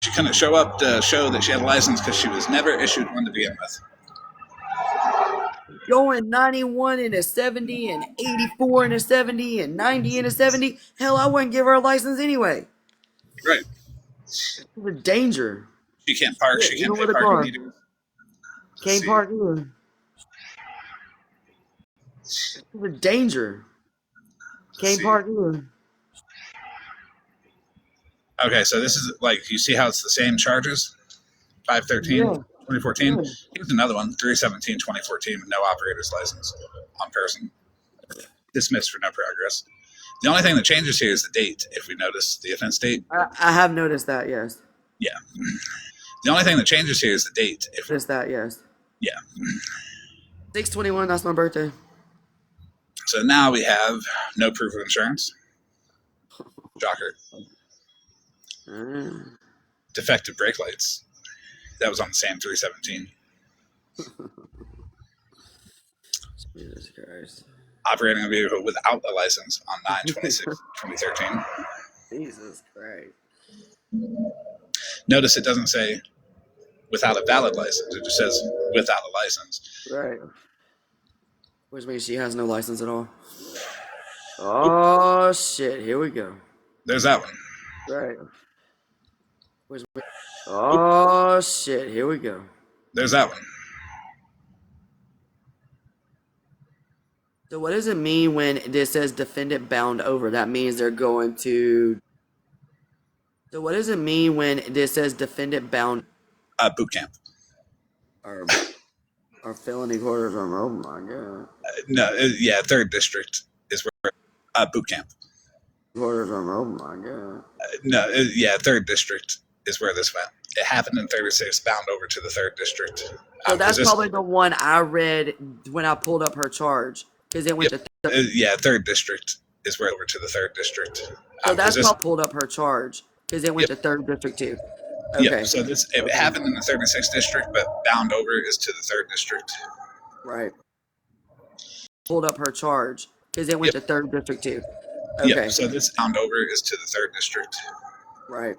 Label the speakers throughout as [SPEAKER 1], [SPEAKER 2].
[SPEAKER 1] She couldn't show up to show that she had a license because she was never issued one to begin with.
[SPEAKER 2] Going 91 in a 70 and 84 in a 70 and 90 in a 70. Hell, I wouldn't give her a license anyway.
[SPEAKER 1] Right.
[SPEAKER 2] It's a danger.
[SPEAKER 1] She can't park.
[SPEAKER 2] Yeah,
[SPEAKER 1] She can't
[SPEAKER 2] even
[SPEAKER 1] pay
[SPEAKER 2] with a
[SPEAKER 1] parking
[SPEAKER 2] car.
[SPEAKER 1] meters.
[SPEAKER 2] Can't park either. It's a danger. Can't park either.
[SPEAKER 1] Okay, so this is like, you see how it's the same charges? 513,
[SPEAKER 2] Yeah.
[SPEAKER 1] 2014.
[SPEAKER 2] Yeah.
[SPEAKER 1] Here's another one, 317, 2014, with no operator's license on person. Dismissed for no progress. The only thing that changes here is the date, if we notice the offense date.
[SPEAKER 2] I have noticed that, yes.
[SPEAKER 1] Yeah. The only thing that changes here is the date.
[SPEAKER 2] Noticed that, yes.
[SPEAKER 1] Yeah.
[SPEAKER 2] 6/21, that's my birthday.
[SPEAKER 1] So now we have no proof of insurance. Shocker. Defective brake lights. That was on the same 317.
[SPEAKER 2] Jesus Christ.
[SPEAKER 1] Operating a vehicle without a license on 9/26/2013.
[SPEAKER 2] Jesus Christ.
[SPEAKER 1] Notice it doesn't say without a valid license. It just says without a license.
[SPEAKER 2] Right. Which means she has no license at all. Oh, shit. Here we go.
[SPEAKER 1] There's that one.
[SPEAKER 2] Right. Oh, shit. Here we go.
[SPEAKER 1] There's that one.
[SPEAKER 2] So what does it mean when this says defendant bound over? That means they're going to... So what does it mean when this says defendant bound...
[SPEAKER 1] Boot camp.
[SPEAKER 2] Or felony quarters? Oh my God.
[SPEAKER 1] No, yeah, 3rd District is where... boot camp.
[SPEAKER 2] Quarters? Oh my God.
[SPEAKER 1] No, yeah, 3rd District is where this went. It happened in 36, bound over to the 3rd District.
[SPEAKER 2] So that's probably the one I read when I pulled up her charge. Because it went to...
[SPEAKER 1] yeah, 3rd District is where over to the 3rd District.
[SPEAKER 2] So that's how I pulled up her charge. Because it went to 3rd District too.
[SPEAKER 1] Okay. Yeah, so it happened in the 36th District, but bound over is to the 3rd District.
[SPEAKER 2] Right. Pulled up her charge. Because it went to 3rd District too. Okay.
[SPEAKER 1] Yeah, so this bound over is to the 3rd District.
[SPEAKER 2] Right.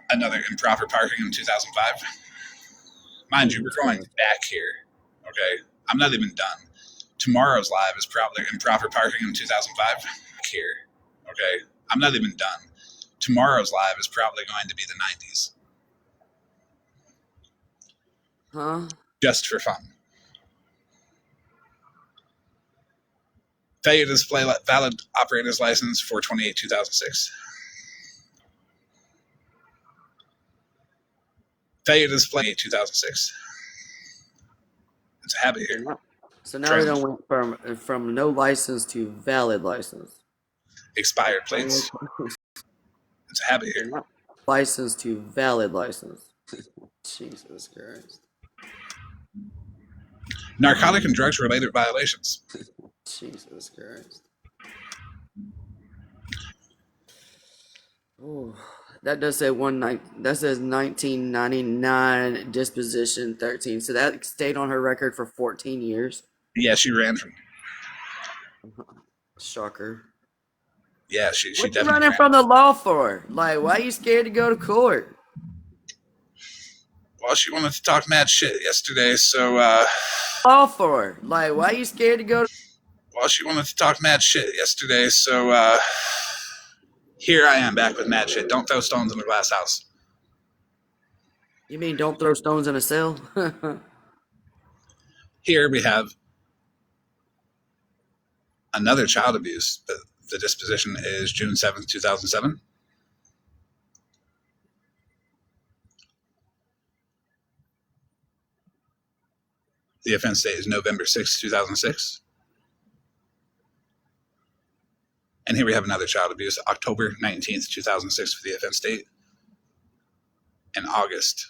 [SPEAKER 1] Another improper parking in 2005. Mind you, we're going back here. Okay, I'm not even done. Tomorrow's live is probably improper parking in 2005. Here. Okay, I'm not even done. Tomorrow's live is probably going to be the 90s.
[SPEAKER 2] Huh?
[SPEAKER 1] Just for fun. Failure to display valid operator's license, 4/28/2006. Failure to display 2006. It's a habit here.
[SPEAKER 2] So now we don't went from no license to valid license.
[SPEAKER 1] Expired plates. It's a habit here.
[SPEAKER 2] License to valid license. Jesus Christ.
[SPEAKER 1] Narcotic and drugs related violations.
[SPEAKER 2] Jesus Christ. Oh, that does say that says 1999 disposition 13. So that stayed on her record for 14 years.
[SPEAKER 1] Yeah, she ran from.
[SPEAKER 2] Shocker.
[SPEAKER 1] Yeah, she
[SPEAKER 2] what
[SPEAKER 1] definitely.
[SPEAKER 2] What you running from the law for? Like, why are you scared to go to court?
[SPEAKER 1] Well, she wanted to talk mad shit yesterday, so.
[SPEAKER 2] Law for? Like, why are you scared to go to...
[SPEAKER 1] Well, she wanted to talk mad shit yesterday, so here I am back with mad shit. Don't throw stones in the glass house.
[SPEAKER 2] You mean don't throw stones in a cell?
[SPEAKER 1] Here we have another child abuse. The disposition is June 7th, 2007. The offense date is November 6th, 2006. And here we have another child abuse, October 19th, 2006 for the offense date. And August,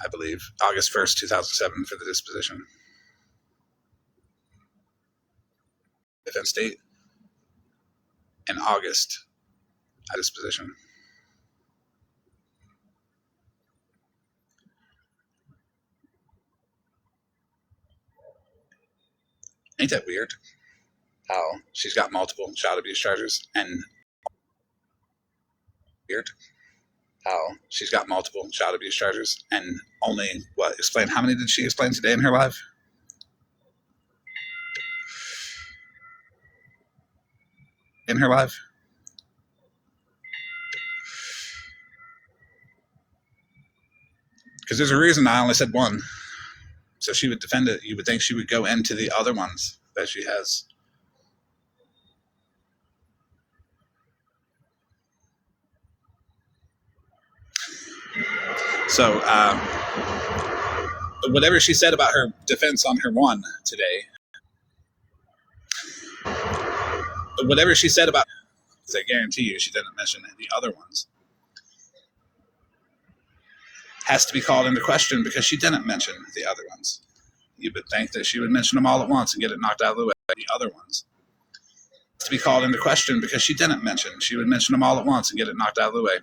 [SPEAKER 1] I believe, August 1st, 2007 for the disposition. Offense date. And August, disposition. Ain't that weird? How she's got multiple child abuse charges and weird how she's got multiple child abuse charges and only explain how many did she explain today in her life? In her life? Because there's a reason I only said one. So she would defend it. You would think she would go into the other ones that she has. So whatever she said about her defense on her one today, whatever she said about, I guarantee you she didn't mention the other ones, has to be called into question because she didn't mention the other ones. You would think that she would mention them all at once and get it knocked out of the way. The other ones has to be called into question because she didn't mention. She would mention them all at once and get it knocked out of the way.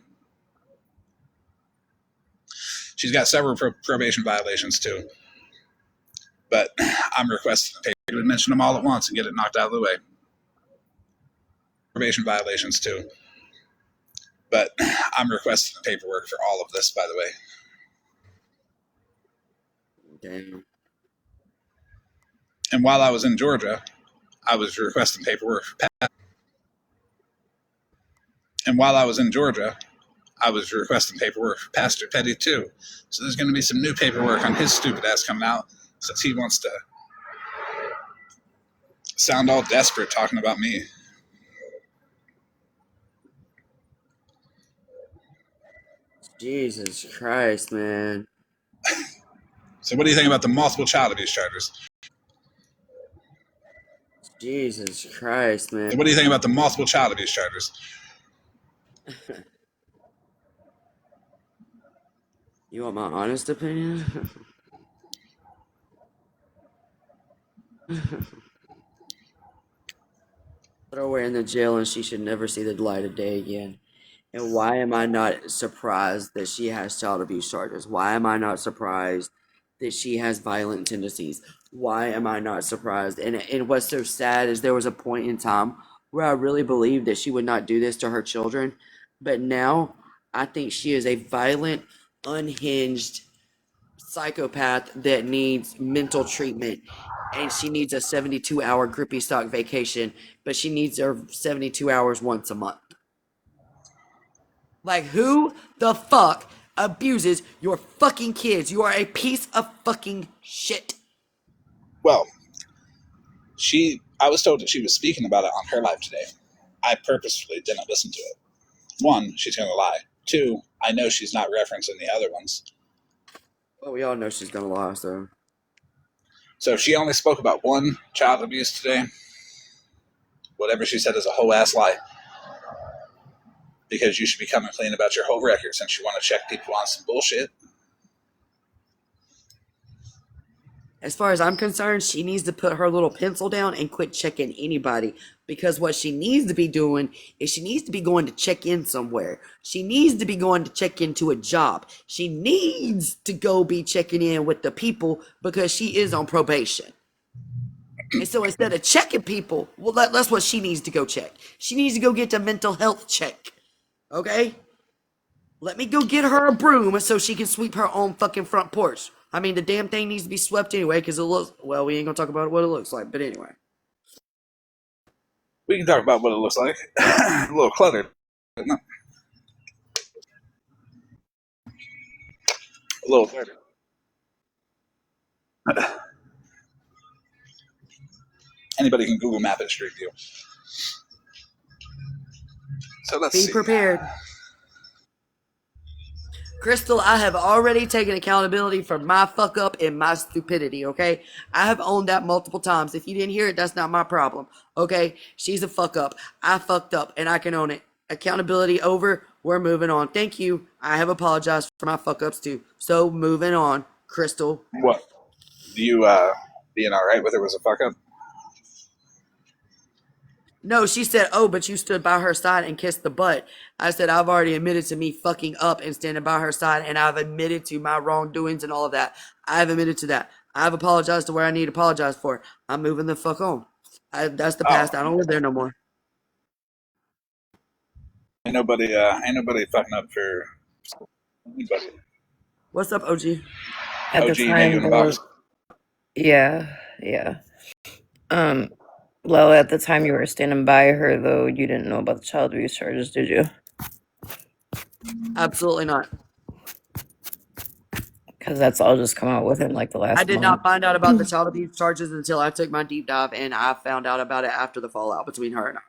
[SPEAKER 1] She's got several probation violations too, but I'm requesting the paper. She would mention them all at once and get it knocked out of the way. Probation violations too, but I'm requesting the paperwork for all of this, by the way.
[SPEAKER 2] Damn.
[SPEAKER 1] And while I was in Georgia, I was requesting paperwork for Pat. And while I was in Georgia, I was requesting paperwork for Pastor Petty too. So there's going to be some new paperwork on his stupid ass coming out since he wants to sound all desperate talking about me.
[SPEAKER 2] Jesus Christ, man.
[SPEAKER 1] So what do you think about the multiple child abuse charges?
[SPEAKER 2] Jesus Christ, man.
[SPEAKER 1] So what do you think about the multiple child abuse charges?
[SPEAKER 2] You want my honest opinion? Throw her in the jail and she should never see the light of day again. And why am I not surprised that she has child abuse charges? Why am I not surprised that she has violent tendencies? Why am I not surprised? And what's so sad is there was a point in time where I really believed that she would not do this to her children. But now I think she is a violent, unhinged psychopath that needs mental treatment. And she needs a 72-hour grippy stock vacation, but she needs her 72 hours once a month. Like, who the fuck abuses your fucking kids? You are a piece of fucking shit.
[SPEAKER 1] Well, I was told that she was speaking about it on her live today. I purposefully didn't listen to it. One, she's going to lie. Two, I know she's not referencing the other ones.
[SPEAKER 2] Well, we all know she's gonna lie, so.
[SPEAKER 1] So if she only spoke about one child abuse today, whatever she said is a whole ass lie. Because you should be coming clean about your whole record since you want to check people on some bullshit.
[SPEAKER 2] As far as I'm concerned, she needs to put her little pencil down and quit checking anybody. Because what she needs to be doing is she needs to be going to check in somewhere. She needs to be going to check into a job. She needs to go be checking in with the people because she is on probation. And so instead of checking people, well, that's what she needs to go check. She needs to go get a mental health check. Okay? Let me go get her a broom so she can sweep her own fucking front porch. I mean, the damn thing needs to be swept anyway because it looks, well, we ain't gonna talk about what it looks like, but anyway.
[SPEAKER 1] We can talk about what it looks like. A little cluttered. A little cluttered. Anybody can Google Map it, Street View. So let's see.
[SPEAKER 2] Be prepared. Crystal, I have already taken accountability for my fuck up and my stupidity, okay? I have owned that multiple times. If you didn't hear it, that's not my problem, okay? She's a fuck up. I fucked up, and I can own it. Accountability over. We're moving on. Thank you. I have apologized for my fuck ups too. So, moving on. Crystal.
[SPEAKER 1] What? You being all right with it was a fuck up?
[SPEAKER 2] No, she said, oh, but you stood by her side and kissed the butt. I said, I've already admitted to me fucking up and standing by her side, and I've admitted to my wrongdoings and all of that. I've admitted to that. I've apologized to where I need to apologize for. I'm moving the fuck on. That's the past. I don't live there no more.
[SPEAKER 1] Ain't nobody fucking up for anybody.
[SPEAKER 2] What's up, OG?
[SPEAKER 3] At the
[SPEAKER 1] OG, you know you
[SPEAKER 3] time,
[SPEAKER 1] in the box.
[SPEAKER 3] though, yeah, yeah. Um, well, at the time you were standing by her, though, you didn't know about the child abuse charges, did you?
[SPEAKER 2] Absolutely not.
[SPEAKER 3] Because that's all just come out within like the
[SPEAKER 2] I
[SPEAKER 3] last
[SPEAKER 2] did
[SPEAKER 3] month.
[SPEAKER 2] not find out about the child abuse charges until I took my deep dive, and I found out about it after the fallout between her and I.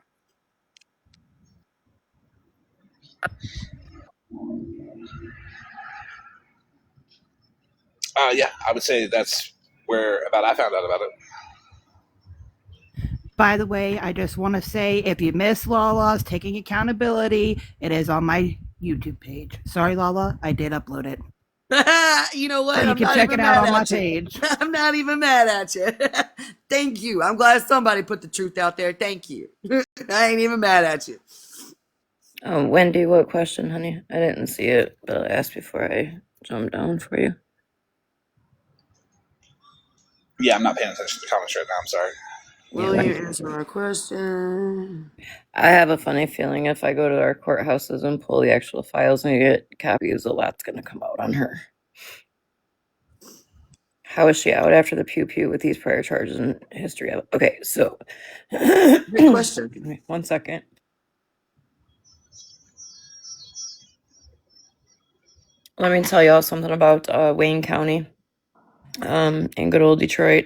[SPEAKER 1] Yeah, I would say that's where about I found out about it.
[SPEAKER 4] By the way, I just want to say if you miss Lala's taking accountability, it is on my YouTube page. Sorry, Lala, I did upload it.
[SPEAKER 2] You know
[SPEAKER 4] Or
[SPEAKER 2] what?
[SPEAKER 4] you
[SPEAKER 2] I'm
[SPEAKER 4] can
[SPEAKER 2] not
[SPEAKER 4] check
[SPEAKER 2] even
[SPEAKER 4] it out
[SPEAKER 2] mad
[SPEAKER 4] on my
[SPEAKER 2] at you.
[SPEAKER 4] page.
[SPEAKER 2] I'm not even mad at you. Thank you. I'm glad somebody put the truth out there. Thank you. I ain't even mad at you.
[SPEAKER 3] Wendy, what question, honey? I didn't see it, but I asked before I jumped down for you.
[SPEAKER 1] Yeah, I'm not paying attention to the comments right now. I'm sorry.
[SPEAKER 2] Will you answer our question?
[SPEAKER 3] I have a funny feeling if I go to our courthouses and pull the actual files and get copies, a lot's going to come out on her. How is she out after the pew pew with these prior charges and history of? Okay, so
[SPEAKER 2] Good question.
[SPEAKER 3] excuse me, 1 second. Let me tell y'all something about Wayne County, in good old Detroit,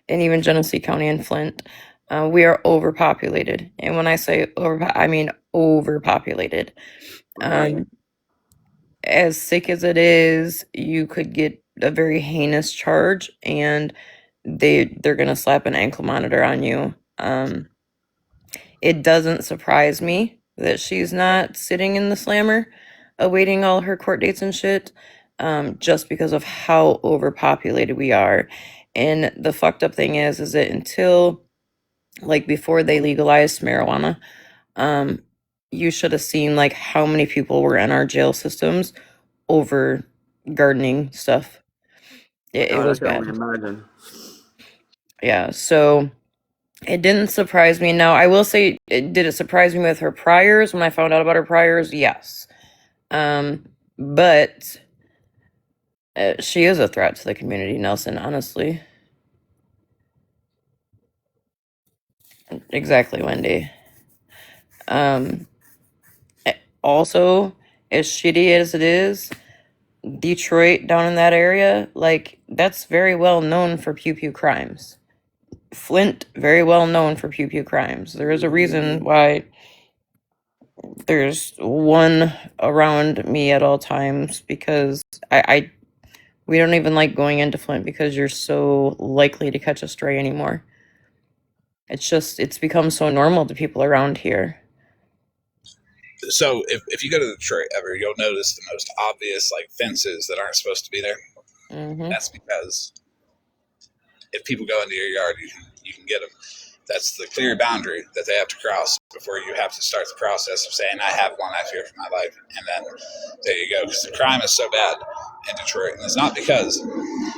[SPEAKER 3] and even Genesee County and Flint. We are overpopulated, and when I say I mean overpopulated.
[SPEAKER 2] Right.
[SPEAKER 3] As sick as it is, you could get a very heinous charge, and they're gonna slap an ankle monitor on you. It doesn't surprise me that she's not sitting in the slammer, awaiting all her court dates and shit, just because of how overpopulated we are. And the fucked up thing is that until like before they legalized marijuana, um, you should have seen like how many people were in our jail systems over gardening stuff. It
[SPEAKER 2] God, I
[SPEAKER 3] was
[SPEAKER 2] can only
[SPEAKER 3] bad.
[SPEAKER 2] imagine.
[SPEAKER 3] Yeah, so it didn't surprise me. Now, I will say, did it surprise me with her priors when I found out about her priors? Yes. But she is a threat to the community, Nelson, honestly. Exactly, Wendy. Um, Also, as shitty as it is, Detroit down in that area, like, that's very well known for pew pew crimes. Flint, very well known for pew pew crimes. There is a reason why there's one around me at all times because I we don't even like going into Flint because you're so likely to catch a stray anymore. It's become so normal to people around here.
[SPEAKER 1] So if you go to Detroit ever, you'll notice the most obvious like fences that aren't supposed to be there.
[SPEAKER 3] Mm-hmm.
[SPEAKER 1] That's because if people go into your yard, you can get them. That's the clear boundary that they have to cross before you have to start the process of saying, I have one, I fear for my life. And then there you go. Because the crime is so bad in Detroit. And it's not because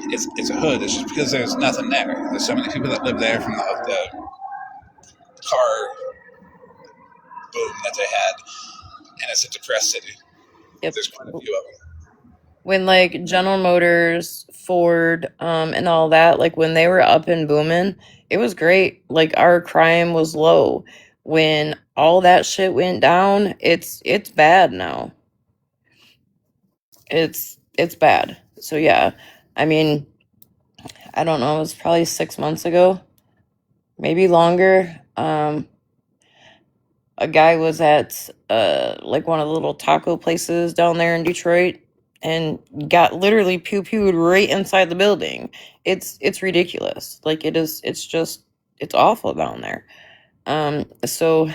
[SPEAKER 1] it's a hood, it's just because there's nothing there. There's so many people that live there from the car boom that they had. And it's a depressed city.
[SPEAKER 3] Yep.
[SPEAKER 1] There's quite a few of them.
[SPEAKER 3] When like General Motors, Ford, and all that, like when they were up and booming, it was great. Like our crime was low. When all that shit went down, it's bad now. It's bad. So yeah, I mean, I don't know. It was probably 6 months ago, maybe longer. A guy was at like one of the little taco places down there in Detroit and got literally pew pewed right inside the building. It's ridiculous. Like it is. It's just it's awful down there. So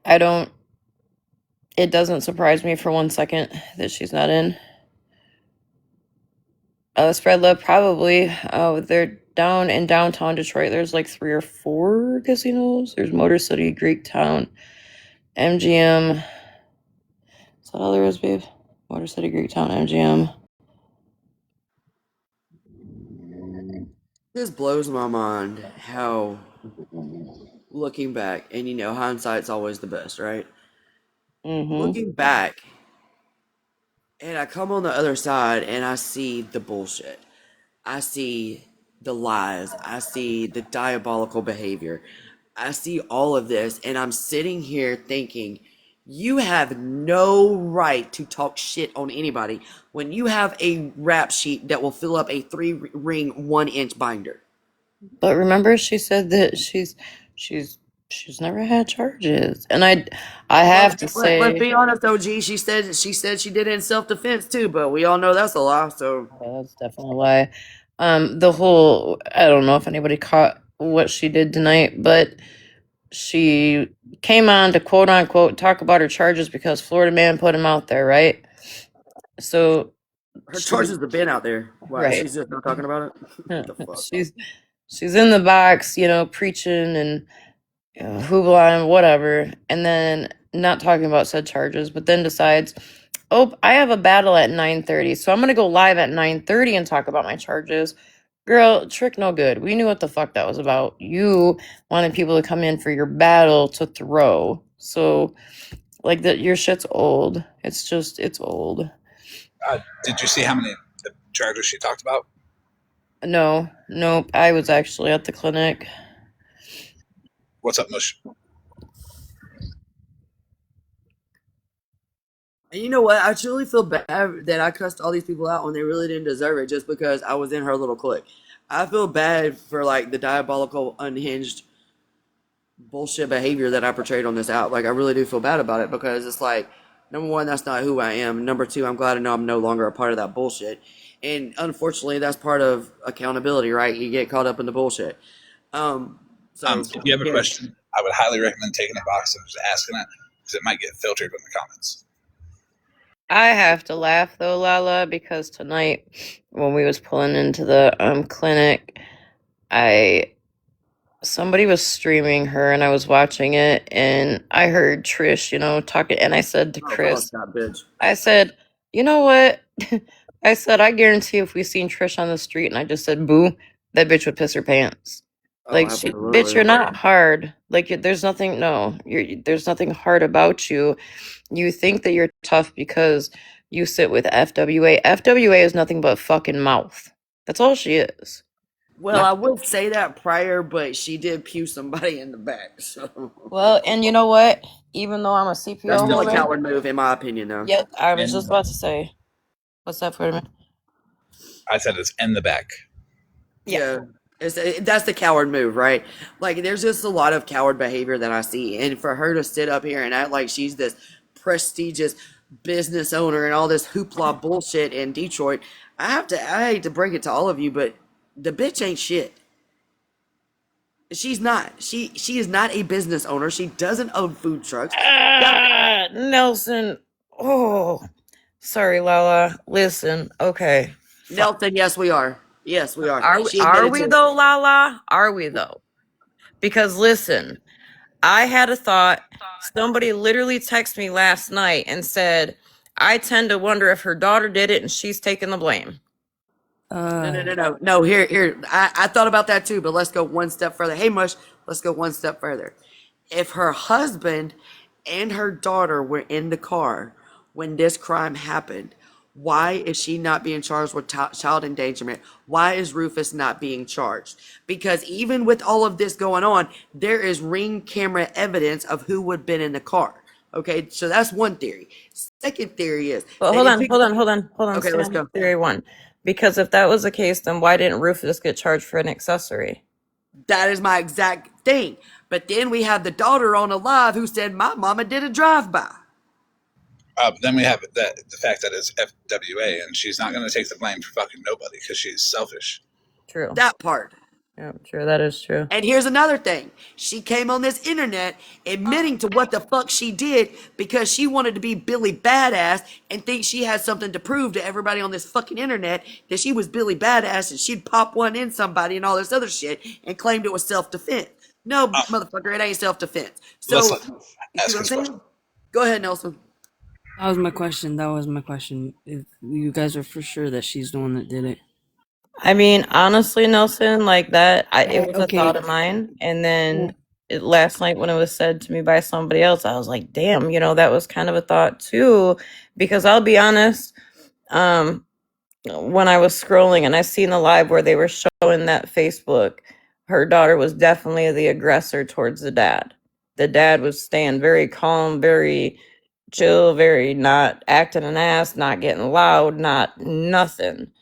[SPEAKER 3] I don't. It doesn't surprise me for 1 second that she's not in. Spread love probably. They're down in downtown Detroit. There's like 3 or 4 casinos. There's Motor City, Greektown, MGM. Is that all there is, babe? Motor City, Greektown, MGM.
[SPEAKER 2] This blows my mind how, looking back, and hindsight's always the best, right? Looking back, and I come on the other side and I see the bullshit. I see the lies. I see the diabolical behavior. I see all of this, and I'm sitting here thinking, you have no right to talk shit on anybody when you have a rap sheet that will fill up a 3 ring 1 inch binder.
[SPEAKER 3] But remember, she said that she's she's never had charges, and I
[SPEAKER 2] Well,
[SPEAKER 3] have to
[SPEAKER 2] let's
[SPEAKER 3] say,
[SPEAKER 2] be honest, OG. She said she did it in self defense too, but we all know that's a lie. So
[SPEAKER 3] yeah, that's definitely a lie. The whole, I don't know if anybody caught what she did tonight, but she came on to quote unquote talk about her charges because Florida man put him out there, right? So
[SPEAKER 2] her
[SPEAKER 3] she,
[SPEAKER 2] charges have been out there. Why
[SPEAKER 3] right,
[SPEAKER 2] she's just not talking about it? The fuck.
[SPEAKER 3] she's in the box, preaching and hoopla and whatever, and then not talking about said charges, but then decides, oh, I have a battle at 9:30, so I'm gonna go live at 9:30 and talk about my charges. Girl, trick no good. We knew what the fuck that was about. You wanted people to come in for your battle to throw. So, like, that your shit's old. It's old.
[SPEAKER 1] Did you see how many charges she talked about?
[SPEAKER 3] No, nope. I was actually at the clinic.
[SPEAKER 1] What's up, Mush?
[SPEAKER 2] And you know what? I truly feel bad that I cussed all these people out when they really didn't deserve it just because I was in her little clique. I feel bad for like the diabolical, unhinged bullshit behavior that I portrayed on this app. Like I really do feel bad about it because it's like, number one, that's not who I am. Number two, I'm glad to know I'm no longer a part of that bullshit. And unfortunately, that's part of accountability, right? You get caught up in the bullshit. So
[SPEAKER 1] If you have a
[SPEAKER 2] yeah.
[SPEAKER 1] question, I would highly recommend taking a box and just asking it because it might get filtered in the comments.
[SPEAKER 3] I have to laugh though, Lala, because tonight when we was pulling into the clinic, I somebody was streaming her and I was watching it and I heard Trish, talking, and I said to
[SPEAKER 2] Oh fuck
[SPEAKER 3] Chris,
[SPEAKER 2] that bitch.
[SPEAKER 3] I said, you know what? I said, I guarantee if we seen Trish on the street and I just said boo, that bitch would piss her pants.
[SPEAKER 2] Oh,
[SPEAKER 3] Like, bitch, you're
[SPEAKER 2] absolutely.
[SPEAKER 3] not hard. Like, there's nothing, no, there's nothing hard about you. You think that you're tough because you sit with FWA. FWA is nothing but fucking mouth. That's all she is.
[SPEAKER 2] Well,
[SPEAKER 3] Not
[SPEAKER 2] I would say that prior, but she did pew somebody in the back, so
[SPEAKER 3] well, and you know what? Even though I'm a
[SPEAKER 2] that's
[SPEAKER 3] CPO
[SPEAKER 2] still a
[SPEAKER 3] holder,
[SPEAKER 2] coward move, in my opinion, though.
[SPEAKER 3] yep, I was just
[SPEAKER 1] And
[SPEAKER 3] about to say, what's that for a minute?
[SPEAKER 1] I said it's in the back.
[SPEAKER 3] Yeah.
[SPEAKER 2] Yeah, that's the coward move, right? Like, there's just a lot of coward behavior that I see, and for her to sit up here and act like she's this prestigious business owner and all this hoopla bullshit in Detroit, I hate to break it to all of you, but the bitch ain't shit. She's not. She is not a business owner. She doesn't own food trucks. Yeah,
[SPEAKER 3] Nelson. Oh, sorry, Lala. Listen, okay. Fine.
[SPEAKER 2] Nelson, yes, we are. Yes, we are.
[SPEAKER 3] Are we,
[SPEAKER 2] She
[SPEAKER 3] are
[SPEAKER 2] admitted
[SPEAKER 3] we
[SPEAKER 2] to it.
[SPEAKER 3] though, Lala? Are we though? Because listen, I had a thought. Somebody literally texted me last night and said, I tend to wonder if her daughter did it and she's taking the blame.
[SPEAKER 2] No. Here. I thought about that too, but let's go one step further. Hey, Mush, let's go one step further. If her husband and her daughter were in the car when this crime happened, why is she not being charged with child endangerment? Why is Rufus not being charged? Because even with all of this going on, there is ring camera evidence of who would have been in the car. Okay, so that's one theory. Second theory is
[SPEAKER 3] But
[SPEAKER 2] that
[SPEAKER 3] hold
[SPEAKER 2] if
[SPEAKER 3] on,
[SPEAKER 2] it,
[SPEAKER 3] hold on, hold on, hold on.
[SPEAKER 2] okay,
[SPEAKER 3] Stay
[SPEAKER 2] let's
[SPEAKER 3] on
[SPEAKER 2] go.
[SPEAKER 3] theory one. Because if that was the case, then why didn't Rufus get charged for an accessory?
[SPEAKER 2] That is my exact thing. But then we have the daughter on a live who said my mama did a drive by.
[SPEAKER 1] But then we have the fact that it's FWA, and she's not going to take the blame for fucking nobody because she's selfish.
[SPEAKER 3] True.
[SPEAKER 2] That part.
[SPEAKER 3] Yeah, true. That is true.
[SPEAKER 2] And here's another thing. She came on this internet admitting to what the fuck she did because she wanted to be Billy Badass and think she had something to prove to everybody on this fucking internet that she was Billy Badass and she'd pop one in somebody and all this other shit and claimed it was self-defense. No, motherfucker, it ain't self-defense.
[SPEAKER 1] Let's
[SPEAKER 2] So, you see
[SPEAKER 1] ask
[SPEAKER 2] what I'm
[SPEAKER 1] his
[SPEAKER 2] saying?
[SPEAKER 1] question.
[SPEAKER 2] Go ahead, Nelson.
[SPEAKER 5] That was my question. That was my question. If you guys are for sure that she's the one that did it.
[SPEAKER 3] I mean, honestly, Nelson, like that, it was a
[SPEAKER 5] Okay.
[SPEAKER 3] thought of mine. And then last night when it was said to me by somebody else, I was like, damn, that was kind of a thought too. Because I'll be honest, when I was scrolling and I seen the live where they were showing that Facebook, her daughter was definitely the aggressor towards the dad. The dad was staying very calm, very chill, very not acting an ass, not getting loud, not nothing.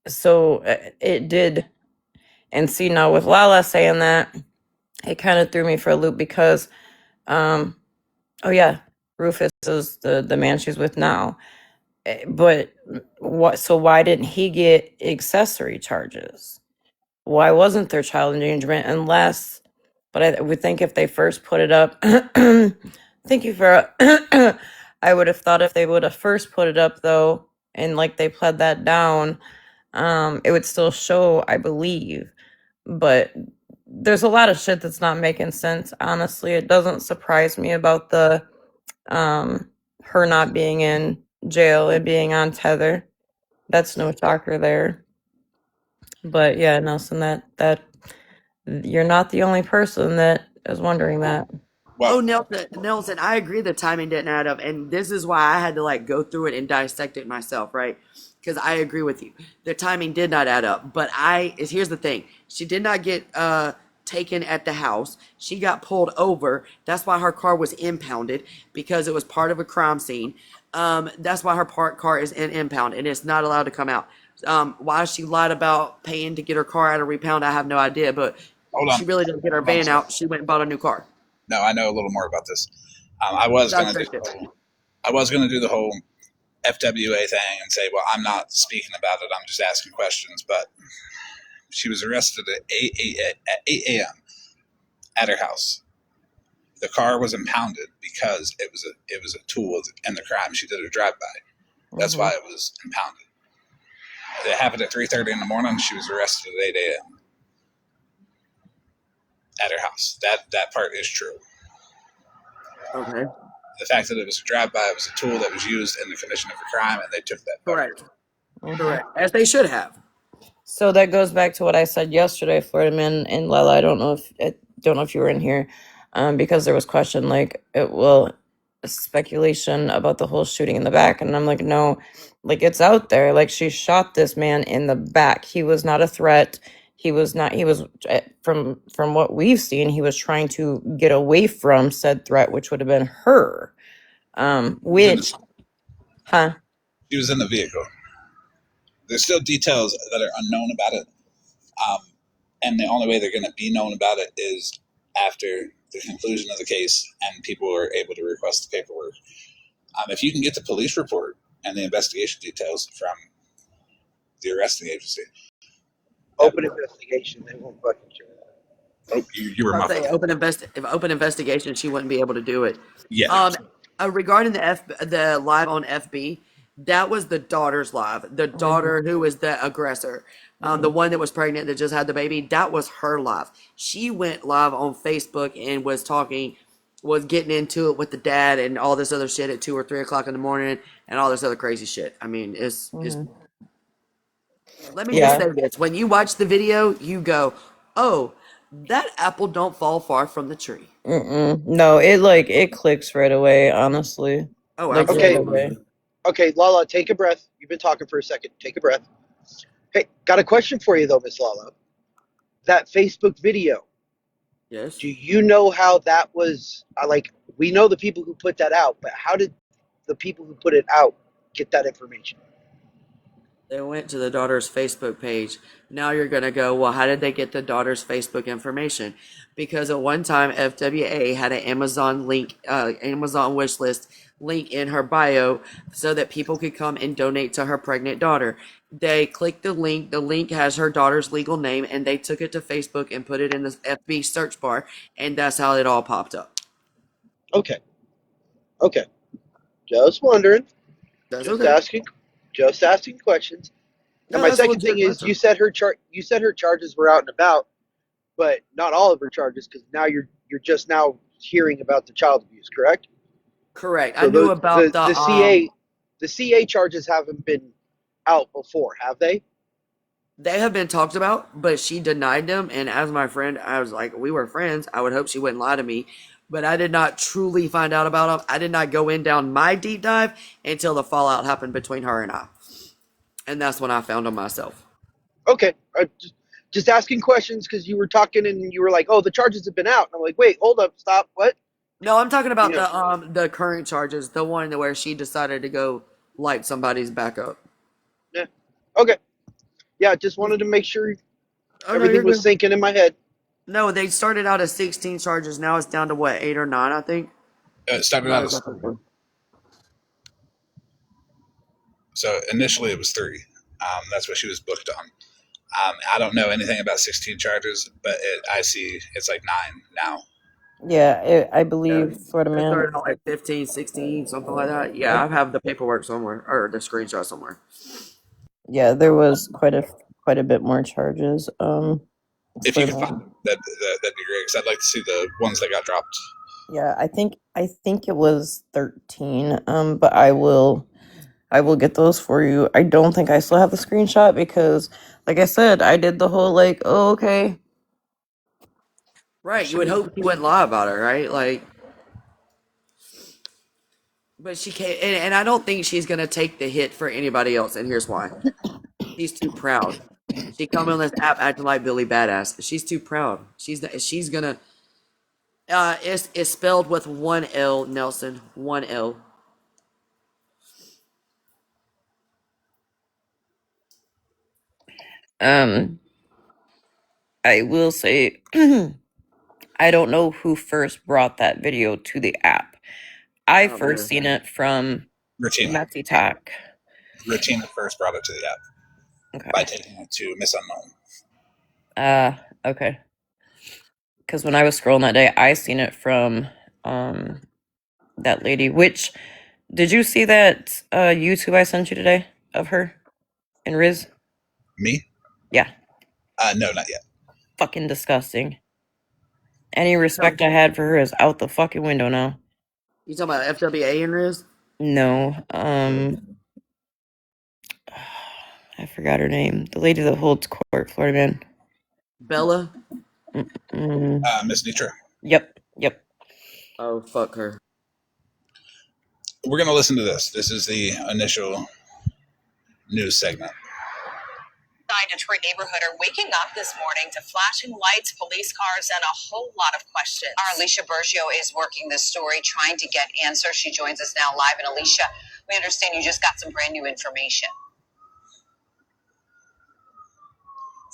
[SPEAKER 3] So it did. And see, now with Lala saying that, it kind of threw me for a loop because, oh yeah, Rufus is the man she's with now. But what? So why didn't he get accessory charges? Why wasn't there child endangerment? Unless, but I would think if they first put it up, thank you for. I would have thought if they would have first put it up though, and like they pled that down, it would still show, I believe. But there's a lot of shit that's not making sense. Honestly, it doesn't surprise me about the her not being in jail and being on tether. That's no shocker there. But yeah, Nelson, that you're not the only person that is wondering that.
[SPEAKER 1] Well,
[SPEAKER 2] Oh, Nelson, I agree the timing didn't add up, and this is why I had to like go through it and dissect it myself, right? Because I agree with you. The timing did not add up, but here's the thing: she did not get taken at the house. She got pulled over. That's why her car was impounded because it was part of a crime scene. That's why her car is in impound and it's not allowed to come out. Why she lied about paying to get her car out of repound, I have no idea, but
[SPEAKER 1] hold on.
[SPEAKER 2] she really didn't get her
[SPEAKER 1] Hold on a
[SPEAKER 2] van
[SPEAKER 1] second.
[SPEAKER 2] out. She went and bought a new car.
[SPEAKER 1] No, I know a little more about this. I was gonna do the whole FWA thing and say, well, I'm not speaking about it. I'm just asking questions. But she was arrested at 8 a.m. at her house. The car was impounded because it was a tool in the crime. She did a drive-by. That's why it was impounded. It happened at 3:30 in the morning. She was arrested at 8 a.m. at her house. That part is true.
[SPEAKER 2] Okay.
[SPEAKER 1] The fact that it was a drive-by, it was a tool that was used in the commission of a crime, and they took that.
[SPEAKER 2] Correct. Correct. As they should have.
[SPEAKER 3] So that goes back to what I said yesterday, Florida Man and Lela. I don't know if you were in here, because there was question like, speculation about the whole shooting in the back, and I'm like, no, like it's out there. Like she shot this man in the back. He was not a threat. He was not. He was from what we've seen. He was trying to get away from said threat, which would have been her. Which, huh?
[SPEAKER 1] She was in the vehicle. There's still details that are unknown about it. And the only way they're going to be known about it is after the conclusion of the case and people are able to request the paperwork. If you can get the police report and the investigation details from the arresting agency.
[SPEAKER 6] Open investigation, they won't fucking show that.
[SPEAKER 1] Oh, you were
[SPEAKER 2] I'll
[SPEAKER 1] muffled.
[SPEAKER 2] say open investigation, she wouldn't be able to do it.
[SPEAKER 1] Yeah.
[SPEAKER 2] Regarding the live on FB, that was the daughter's live. The daughter who was the aggressor, the one that was pregnant that just had the baby, that was her live. She went live on Facebook and was getting into it with the dad and all this other shit at 2 or 3 o'clock in the morning and all this other crazy shit. I mean, it's let me just say this: when you watch the video, you go, "Oh, that apple don't fall far from the tree."
[SPEAKER 3] No, it clicks right away. Honestly,
[SPEAKER 2] Oh,
[SPEAKER 3] like
[SPEAKER 6] Okay.
[SPEAKER 3] right away.
[SPEAKER 6] Okay, Lala, take a breath. You've been talking for a second. Take a breath. Hey, got a question for you though, Miss Lala. That Facebook video,
[SPEAKER 2] Yes.
[SPEAKER 6] do you know how that was? We know the people who put that out, but how did the people who put it out get that information?
[SPEAKER 2] They went to the daughter's Facebook page. Now you're going to go, well, how did they get the daughter's Facebook information? Because at one time, FWA had an Amazon Amazon wish list link in her bio so that people could come and donate to her pregnant daughter. They clicked the link. The link has her daughter's legal name, and they took it to Facebook and put it in the FB search bar, and that's how it all popped up.
[SPEAKER 6] Okay. Just wondering.
[SPEAKER 2] That's
[SPEAKER 6] Just
[SPEAKER 2] okay.
[SPEAKER 6] asking. Just asking questions. And
[SPEAKER 2] No,
[SPEAKER 6] my
[SPEAKER 2] that's a
[SPEAKER 6] second
[SPEAKER 2] legit
[SPEAKER 6] thing is,
[SPEAKER 2] question.
[SPEAKER 6] you said her charges were out and about, but not all of her charges, because now you're just now hearing about the child abuse, correct?
[SPEAKER 2] Correct. I
[SPEAKER 6] So
[SPEAKER 2] knew about
[SPEAKER 6] the CA charges haven't been out before, have they?
[SPEAKER 2] They have been talked about, but she denied them. And as my friend, I was like, we were friends. I would hope she wouldn't lie to me. But I did not truly find out about them. I did not go in down my deep dive until the fallout happened between her and I. And that's when I found them myself.
[SPEAKER 6] Okay, just asking questions because you were talking and you were like, "Oh, the charges have been out." And I'm like, "Wait, hold up, stop, what?"
[SPEAKER 2] No, I'm talking
[SPEAKER 6] You
[SPEAKER 2] about
[SPEAKER 6] know?
[SPEAKER 2] the current charges, the one where she decided to go light somebody's back up.
[SPEAKER 6] Yeah. Okay. Yeah, just wanted to make sure
[SPEAKER 2] Oh no,
[SPEAKER 6] everything
[SPEAKER 2] you're
[SPEAKER 6] was
[SPEAKER 2] good.
[SPEAKER 6] sinking in my head.
[SPEAKER 2] No, they started out as 16 charges. Now it's down to what, 8 or 9, I think.
[SPEAKER 1] It started
[SPEAKER 2] Not
[SPEAKER 1] out as
[SPEAKER 2] exactly sure.
[SPEAKER 1] so initially it was 3. That's what she was booked on. I don't know anything about 16 charges, but I see it's like 9 now.
[SPEAKER 3] Yeah, I
[SPEAKER 2] Yeah,
[SPEAKER 3] believe Florida
[SPEAKER 2] it
[SPEAKER 3] Man.
[SPEAKER 2] started out like 15, 16, something like that. Yeah, I have the paperwork somewhere or the screenshot somewhere.
[SPEAKER 3] Yeah, there was quite a bit more charges.
[SPEAKER 1] If you
[SPEAKER 3] Florida
[SPEAKER 1] could find
[SPEAKER 3] Man.
[SPEAKER 1] them, that'd be great because I'd like to see the ones that got dropped.
[SPEAKER 3] Yeah, I think it was 13. But I will get those for you. I don't think I still have the screenshot because, like I said, I did the whole like, oh, okay.
[SPEAKER 2] Right, you would
[SPEAKER 1] Should
[SPEAKER 2] hope she wouldn't lie about it, right? Like, but she can't, and I don't think she's gonna take the hit for anybody else. And here's why: she's too proud. She come on this app acting like Billy Badass. She's too proud. She's gonna. It's spelled with one L, Nelson. One L.
[SPEAKER 3] Um, I will say, I don't know who first brought that video to the app.
[SPEAKER 2] I
[SPEAKER 3] I
[SPEAKER 2] don't
[SPEAKER 3] first
[SPEAKER 2] know.
[SPEAKER 3] seen it from
[SPEAKER 1] Routine.
[SPEAKER 3] Maxi Talk.
[SPEAKER 1] Routine first brought it to the app by
[SPEAKER 3] Okay.
[SPEAKER 1] taking it to Miss Unknown.
[SPEAKER 3] Okay. Because when I was scrolling that day, I seen it from that lady. Which did you see that YouTube I sent you today of her and Riz?
[SPEAKER 1] Me?
[SPEAKER 3] Yeah,
[SPEAKER 1] No, not yet.
[SPEAKER 3] fucking disgusting. Any respect I had for her is out the fucking window now.
[SPEAKER 2] You talking about FWA and Riz?
[SPEAKER 3] No, I forgot her name. The lady that holds court, Florida Man.
[SPEAKER 2] Bella?
[SPEAKER 3] Mm,
[SPEAKER 1] Miss Nitra.
[SPEAKER 3] yep.
[SPEAKER 2] Oh, fuck her.
[SPEAKER 1] We're gonna listen to this. This is the initial news segment.
[SPEAKER 7] Detroit neighborhood are waking up this morning to flashing lights, police cars, and a whole lot of questions. Our Alicia Bergio is working this story, trying to get answers. She joins us now live. And Alicia, we understand you just got some brand new information.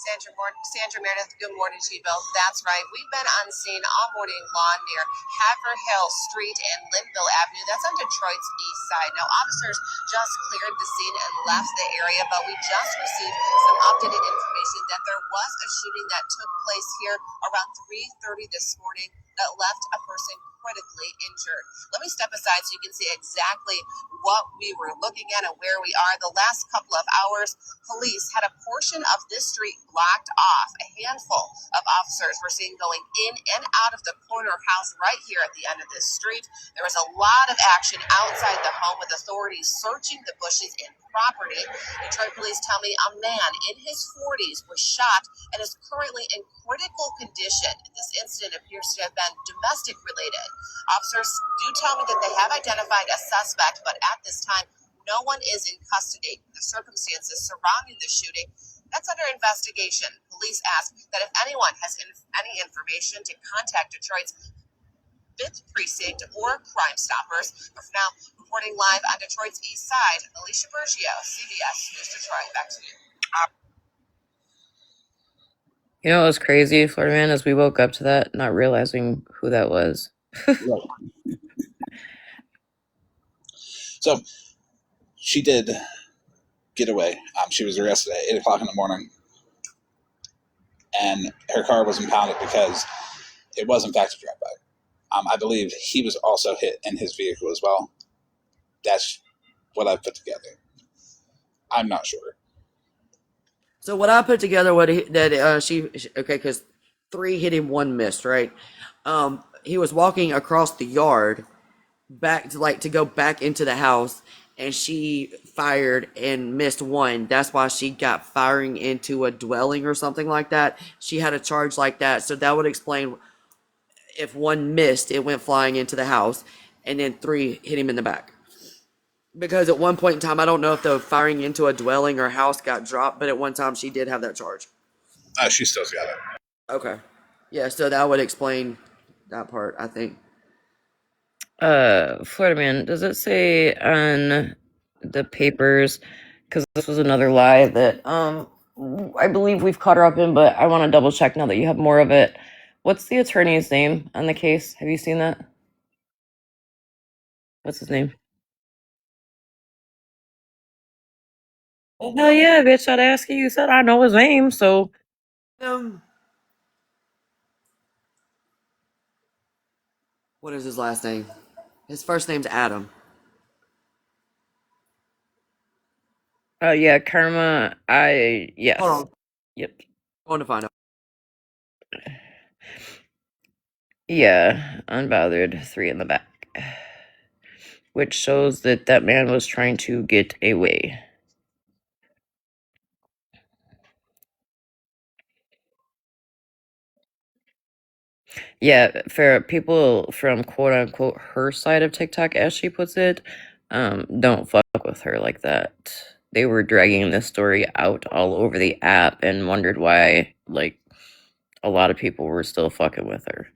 [SPEAKER 7] Sandra Meredith, good morning to you both. That's right. We've been on scene all morning long near Haverhill Street and Linville Avenue. That's on Detroit's east side. Now, officers just cleared the scene and left the area, but we just received some updated information that there was a shooting that took place here around 3:30 this morning that left a person critically injured. Let me step aside so you can see exactly what we were looking at and where we are. The last couple of hours, police had a portion of this street blocked off. A handful of officers were seen going in and out of the corner house right here at the end of this street. There was a lot of action outside the home with authorities searching the bushes and property. Detroit police tell me a man in his 40s was shot and is currently in critical condition. This incident appears to have been domestic related. Officers do tell me that they have identified a suspect, but at this time, no one is in custody. The circumstances surrounding the shooting, that's under investigation. Police ask that if anyone has any information to contact Detroit's 5th Precinct or Crime Stoppers. But for now, reporting live on Detroit's east side, Alicia Bergio, CBS News Detroit. Back to you.
[SPEAKER 3] You know what was crazy, Florida Man, as we woke up to that, not realizing who that was.
[SPEAKER 1] So she did get away. She was arrested at 8 o'clock in the morning, and her car was impounded because it was in fact a drive-by. I believe he was also hit in his vehicle as well. That's what I put together. I'm not sure.
[SPEAKER 2] So what I put together, she okay, because 3 hit him, 1 missed, right? He was walking across the yard back to go back into the house, and she fired and missed one. That's why she got firing into a dwelling or something like that. She had a charge like that. So that would explain if one missed, it went flying into the house, and then 3 hit him in the back. Because at one point in time, I don't know if the firing into a dwelling or house got dropped, but at one time she did have that charge.
[SPEAKER 1] She still's got it.
[SPEAKER 2] Okay. Yeah, so that would explain that part, I think.
[SPEAKER 3] Florida man, does it say on the papers? Because this was another lie that I believe we've caught her up in, but I want to double check now that you have more of it. What's the attorney's name on the case? Have you seen that? What's his name? Oh, hell yeah, bitch! I'd ask you. You said I know his name, so
[SPEAKER 2] Um, what is his last name? His first name's Adam.
[SPEAKER 3] yeah, Karma. Yes,
[SPEAKER 2] Hold on.
[SPEAKER 3] yep,
[SPEAKER 2] I'm going to find out.
[SPEAKER 3] yeah, unbothered, 3 in the back, which shows that that man was trying to get away. Yeah, for people from quote unquote her side of TikTok, as she puts it, don't fuck with her like that. They were dragging this story out all over the app and wondered why, like, a lot of people were still fucking with her.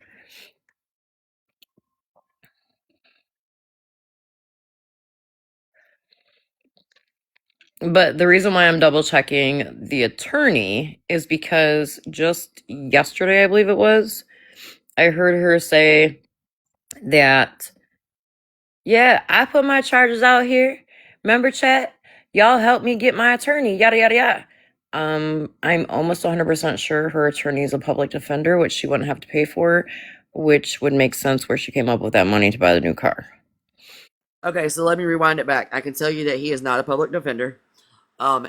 [SPEAKER 3] But the reason why I'm double checking the attorney is because just yesterday, I believe it was, I heard her say that, yeah, I put my charges out here. Remember, chat? Y'all help me get my attorney, yada, yada, yada. I'm almost 100% sure her attorney is a public defender, which she wouldn't have to pay for, which would make sense where she came up with that money to buy the new car.
[SPEAKER 2] Okay, so let me rewind it back. I can tell you that he is not a public defender.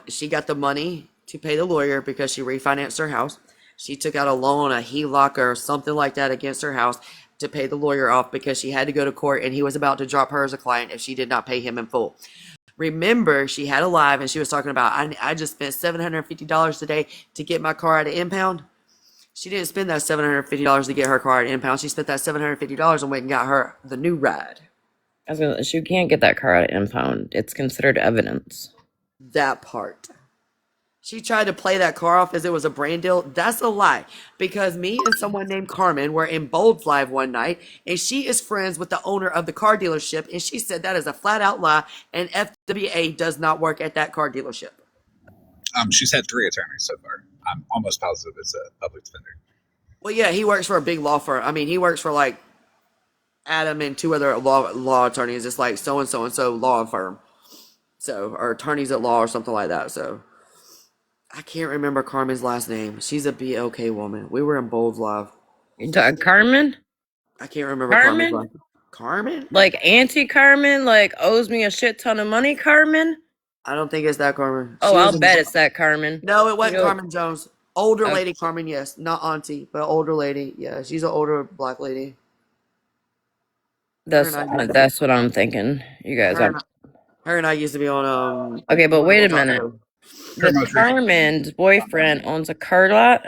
[SPEAKER 2] She got the money to pay the lawyer because she refinanced her house. She took out a loan, a HELOC or something like that against her house to pay the lawyer off because she had to go to court and he was about to drop her as a client if she did not pay him in full. Remember, she had a live and she was talking about, I just spent $750 today to get my car at an impound. She didn't spend that $750 to get her car at an impound. She spent that $750 and went and got her the new ride.
[SPEAKER 3] She can't get that car out of impound. It's considered evidence.
[SPEAKER 2] That part. She tried to play that car off as it was a brand deal. That's a lie. Because me and someone named Carmen were in Bold's Live one night, and she is friends with the owner of the car dealership, and she said that is a flat out lie, and FWA does not work at that car dealership.
[SPEAKER 1] She's had 3 attorneys so far. I'm almost positive it's a public defender.
[SPEAKER 2] Well, yeah, he works for a big law firm. I mean, he works for like Adam and 2 other law attorneys. It's like so and so and so law firm. So, or attorneys at law or something like that. So, I can't remember Carmen's last name. She's a BLK woman. We were in Bold's Live.
[SPEAKER 3] You talking Carmen?
[SPEAKER 2] I can't remember Carmen's
[SPEAKER 3] Carmen?
[SPEAKER 2] last name. Carmen?
[SPEAKER 3] Like Auntie Carmen, like owes me a shit ton of money, Carmen?
[SPEAKER 2] I don't think it's that Carmen.
[SPEAKER 3] Oh,
[SPEAKER 2] She was
[SPEAKER 3] I'll
[SPEAKER 2] in,
[SPEAKER 3] bet it's that Carmen.
[SPEAKER 2] no, it wasn't
[SPEAKER 3] You know,
[SPEAKER 2] Carmen Jones. Older
[SPEAKER 3] uh,
[SPEAKER 2] lady Carmen, yes. Not auntie, but older lady. Yeah, she's an older black lady. Her
[SPEAKER 3] that's
[SPEAKER 2] and I,
[SPEAKER 3] that's what I'm thinking. You guys
[SPEAKER 2] her
[SPEAKER 3] are
[SPEAKER 2] and I, her and I used to be on
[SPEAKER 3] okay, but wait a
[SPEAKER 2] Little Talk
[SPEAKER 3] minute.
[SPEAKER 2] Show.
[SPEAKER 1] Her
[SPEAKER 3] The
[SPEAKER 1] most recent,
[SPEAKER 3] Carmen's boyfriend owns a car lot.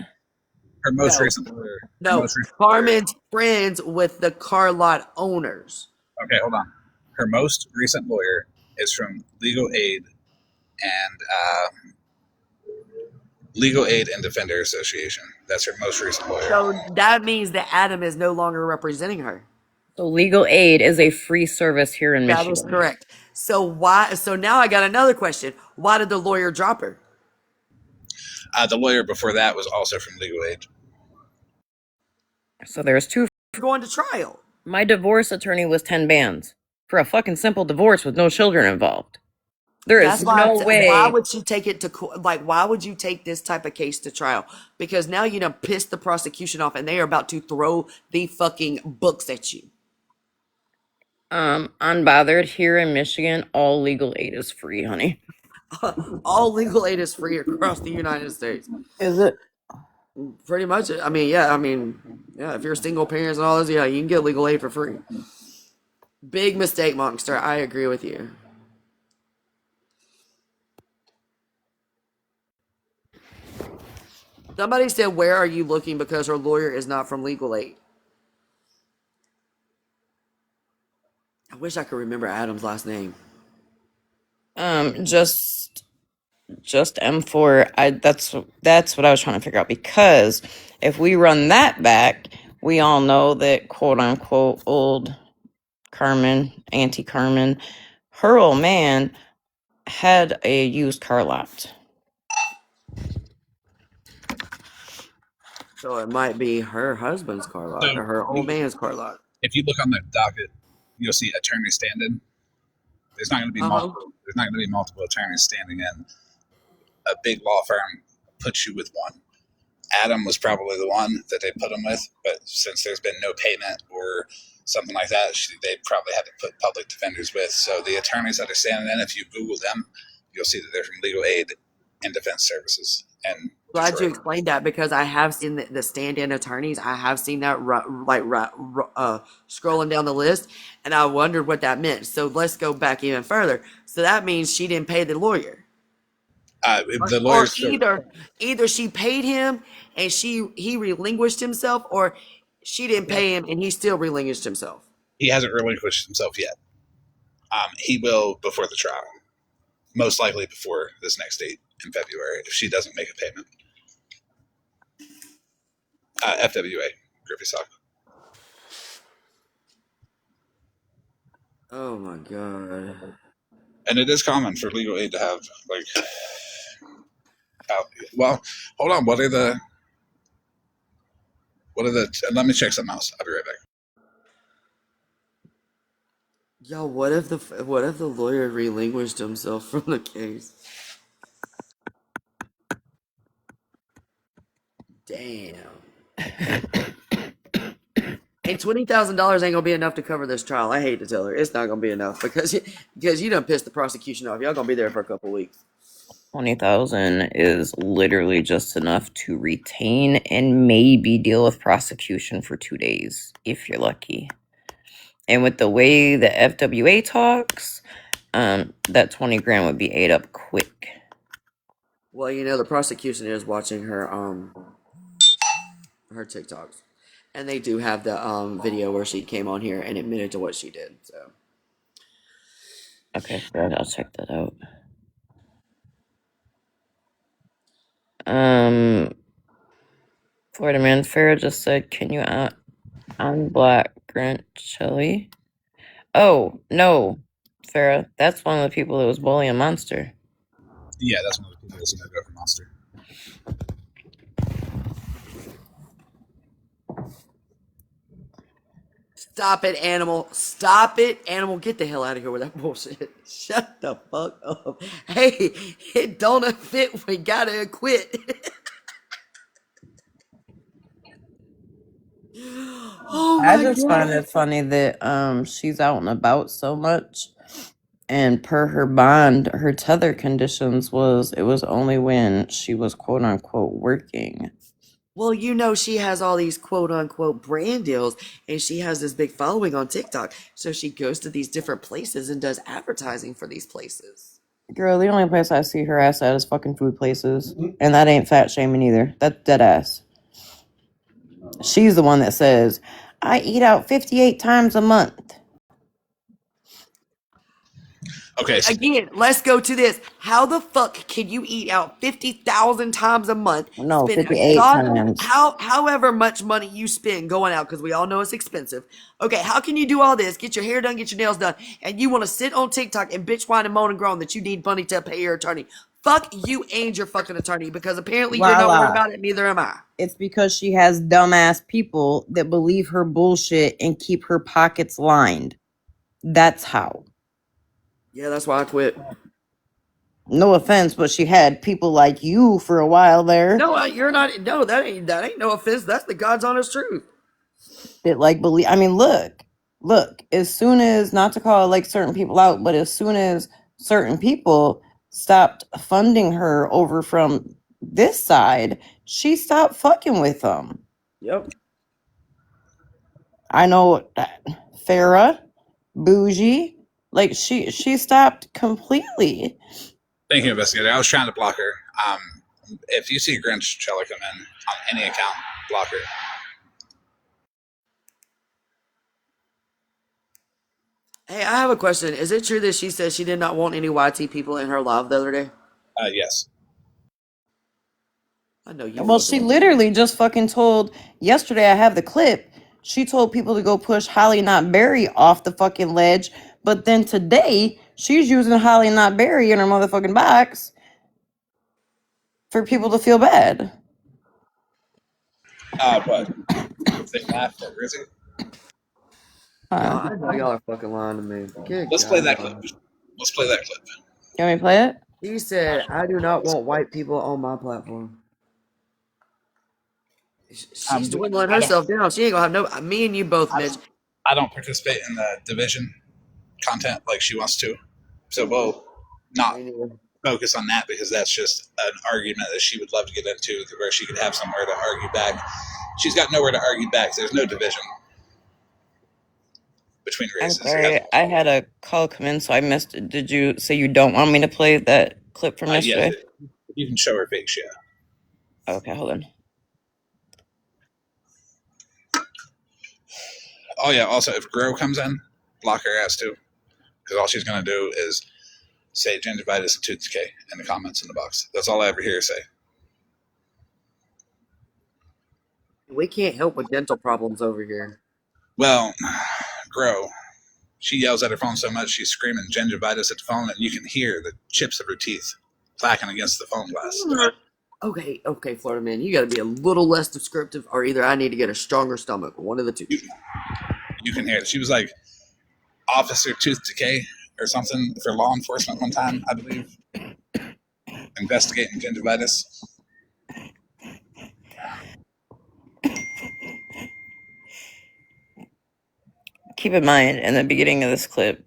[SPEAKER 1] her most
[SPEAKER 2] No,
[SPEAKER 1] recent lawyer. Her
[SPEAKER 2] no.
[SPEAKER 1] most recent lawyer.
[SPEAKER 2] Carmen's friends with the car lot owners.
[SPEAKER 1] Okay, hold on. Her most recent lawyer is from Legal Aid and Legal Aid and Defender Association. That's her most recent lawyer.
[SPEAKER 2] So that means that Adam is no longer representing her.
[SPEAKER 3] So legal aid is a free service here in
[SPEAKER 2] That is
[SPEAKER 3] Michigan.
[SPEAKER 2] correct. So why? So now I got another question. Why did the lawyer drop her?
[SPEAKER 1] The lawyer before that was also from Legal Aid.
[SPEAKER 3] So there's 2.
[SPEAKER 2] Going to trial.
[SPEAKER 3] My divorce attorney was 10 bands for a fucking simple divorce with no children involved. There is
[SPEAKER 2] That's why.
[SPEAKER 3] no
[SPEAKER 2] Why
[SPEAKER 3] way.
[SPEAKER 2] would she take it to like? Why would you take this type of case to trial? Because now you done pissed the prosecution off, and they are about to throw the fucking books at you.
[SPEAKER 3] Unbothered here in Michigan, all legal aid is free, honey.
[SPEAKER 2] All legal aid is free across the United States.
[SPEAKER 3] Is it?
[SPEAKER 2] Pretty much. I mean, yeah. If you're single parents and all this, yeah, you can get legal aid for free. Big mistake, Monster. I agree with you. Somebody said, "Where are you looking?" Because her lawyer is not from Legal Aid. I wish I could remember Adam's last name.
[SPEAKER 3] Just M4. That's what I was trying to figure out, because if we run that back, we all know that quote unquote old Carmen, Auntie Carmen, her old man had a used car lot.
[SPEAKER 2] So it might be her husband's car lot
[SPEAKER 1] So
[SPEAKER 2] or her old man's car lot.
[SPEAKER 1] if you look on the docket, you'll see attorney stand-in. There's not going to be
[SPEAKER 2] Uh huh.
[SPEAKER 1] multiple. There's not going to be multiple attorneys standing in. A big law firm puts you with one. Adam was probably the one that they put him with, but since there's been no payment or something like that, they probably had to put public defenders with. So the attorneys that are standing in, if you Google them, you'll see that they're from Legal Aid and Defense Services. And
[SPEAKER 2] Glad you
[SPEAKER 1] Detroit.
[SPEAKER 2] explained that because I have seen the stand-in attorneys. I have seen that scrolling down the list, and I wondered what that meant. So let's go back even further. So that means she didn't pay the lawyer.
[SPEAKER 1] The
[SPEAKER 2] Or
[SPEAKER 1] lawyers still,
[SPEAKER 2] either she paid him and he relinquished himself, or she didn't pay him and he still relinquished himself.
[SPEAKER 1] he hasn't relinquished himself yet. He will before the trial, most likely before this next date in February if she doesn't make a payment. FWA, Griffey Sock.
[SPEAKER 2] Oh my god.
[SPEAKER 1] And it is common for Legal Aid to have like, well, hold on. What are the? Let me check something else. I'll be right back.
[SPEAKER 2] Yo, what if the lawyer relinquished himself from the case? Damn. And $20,000 ain't gonna be enough to cover this trial. I hate to tell her, it's not gonna be enough because you done pissed the prosecution off. Y'all gonna be there for a couple weeks.
[SPEAKER 3] 20,000 is literally just enough to retain and maybe deal with prosecution for 2 days if you're lucky. And with the way the FWA talks, that 20 grand would be ate up quick.
[SPEAKER 2] Well, the prosecution is watching her TikToks, and they do have the video where she came on here and admitted to what she did. So
[SPEAKER 3] Okay, good. I'll check that out. Florida Man Farrah just said, "Can you unblock Grant Shelley?" Oh no, Farrah, that's one of the people that was bullying Monster.
[SPEAKER 1] Yeah, that's one of the people that's going to go for Monster.
[SPEAKER 2] stop it, animal! Stop it, animal! Get the hell out of here with that bullshit! Shut the fuck up! Hey, it don't fit. We gotta quit. Oh
[SPEAKER 3] I
[SPEAKER 2] my
[SPEAKER 3] just find
[SPEAKER 2] god!
[SPEAKER 3] it funny that she's out and about so much, and per her bond, her tether conditions was only when she was quote unquote working.
[SPEAKER 2] Well, she has all these quote unquote brand deals and she has this big following on TikTok. So she goes to these different places and does advertising for these places.
[SPEAKER 3] Girl, the only place I see her ass at is fucking food places, and that ain't fat shaming either. That's dead ass. She's the one that says, "I eat out 58 times a month."
[SPEAKER 1] Okay, so
[SPEAKER 2] Again, let's go to this. How the fuck can you eat out 50,000 times a month?
[SPEAKER 3] No,
[SPEAKER 2] Spend
[SPEAKER 3] 58 times.
[SPEAKER 2] however much money you spend going out, because we all know it's expensive. Okay, how can you do all this, get your hair done, get your nails done, and you want to sit on TikTok and bitch, whine, and moan and groan that you need money to pay your attorney? Fuck you and your fucking attorney, because apparently you're not worried about it, neither am I.
[SPEAKER 3] It's because she has dumbass people that believe her bullshit and keep her pockets lined. That's how.
[SPEAKER 2] Yeah, that's why I quit.
[SPEAKER 3] No offense, but she had people like you for a while there.
[SPEAKER 2] No, you're not. No, that ain't no offense. That's the God's honest truth.
[SPEAKER 3] That believe. I mean, look. As soon as, not to call like certain people out, but as soon as certain people stopped funding her over from this side, she stopped fucking with them.
[SPEAKER 2] Yep.
[SPEAKER 3] I know that Farrah, Bougie, she stopped completely.
[SPEAKER 1] thank you, investigator. I was trying to block her. If you see Grinch Chella come in on any account, block her.
[SPEAKER 2] Hey, I have a question. Is it true that she said she did not want any YT people in her live the other day?
[SPEAKER 1] Yes.
[SPEAKER 2] I know you
[SPEAKER 3] Well, she
[SPEAKER 2] fucking.
[SPEAKER 3] literally just fucking told yesterday. I have the clip. She told people to go push Holly Not Berry off the fucking ledge, but then today she's using Holly Not Berry in her motherfucking box for people to feel bad.
[SPEAKER 1] What? They laughed at Rizzy?
[SPEAKER 2] Y'all,
[SPEAKER 3] Huh.
[SPEAKER 2] I know y'all are fucking lying to me. Good
[SPEAKER 1] Let's play that clip.
[SPEAKER 2] God.
[SPEAKER 1] Let's play that clip.
[SPEAKER 3] Can we play it?
[SPEAKER 2] She said, I do not want white people on my platform. She's dwindling
[SPEAKER 1] I don't.
[SPEAKER 2] herself down. She ain't gonna have no. Me and you both,
[SPEAKER 1] I
[SPEAKER 2] Mitch.
[SPEAKER 1] don't. I don't participate in the division content like she wants to. So we'll not
[SPEAKER 2] Me neither.
[SPEAKER 1] focus on that because that's just an argument that she would love to get into where she could have somewhere to argue back. She's got nowhere to argue back. There's no division between
[SPEAKER 3] I'm
[SPEAKER 1] races.
[SPEAKER 3] sorry, I had a call come in, so I missed it. Did you say you don't want me to play that clip from
[SPEAKER 1] Yes,
[SPEAKER 3] yesterday?
[SPEAKER 1] you can show her face, yeah.
[SPEAKER 3] Okay, hold on.
[SPEAKER 1] Oh yeah. Also, if Grow comes in, block her ass too, because all she's gonna do is say gingivitis and tooth decay in the comments in the box. That's all I ever hear her say.
[SPEAKER 2] We can't help with dental problems over here.
[SPEAKER 1] Well, Grow, she yells at her phone so much she's screaming gingivitis at the phone, and you can hear the chips of her teeth clacking against the phone glass.
[SPEAKER 2] Okay, Florida man, you got to be a little less descriptive, or either I need to get a stronger stomach. One of the two.
[SPEAKER 1] You can hear it. She was like Officer Tooth Decay or something for law enforcement one time, I believe, investigating gingivitis.
[SPEAKER 3] Keep in mind, in the beginning of this clip,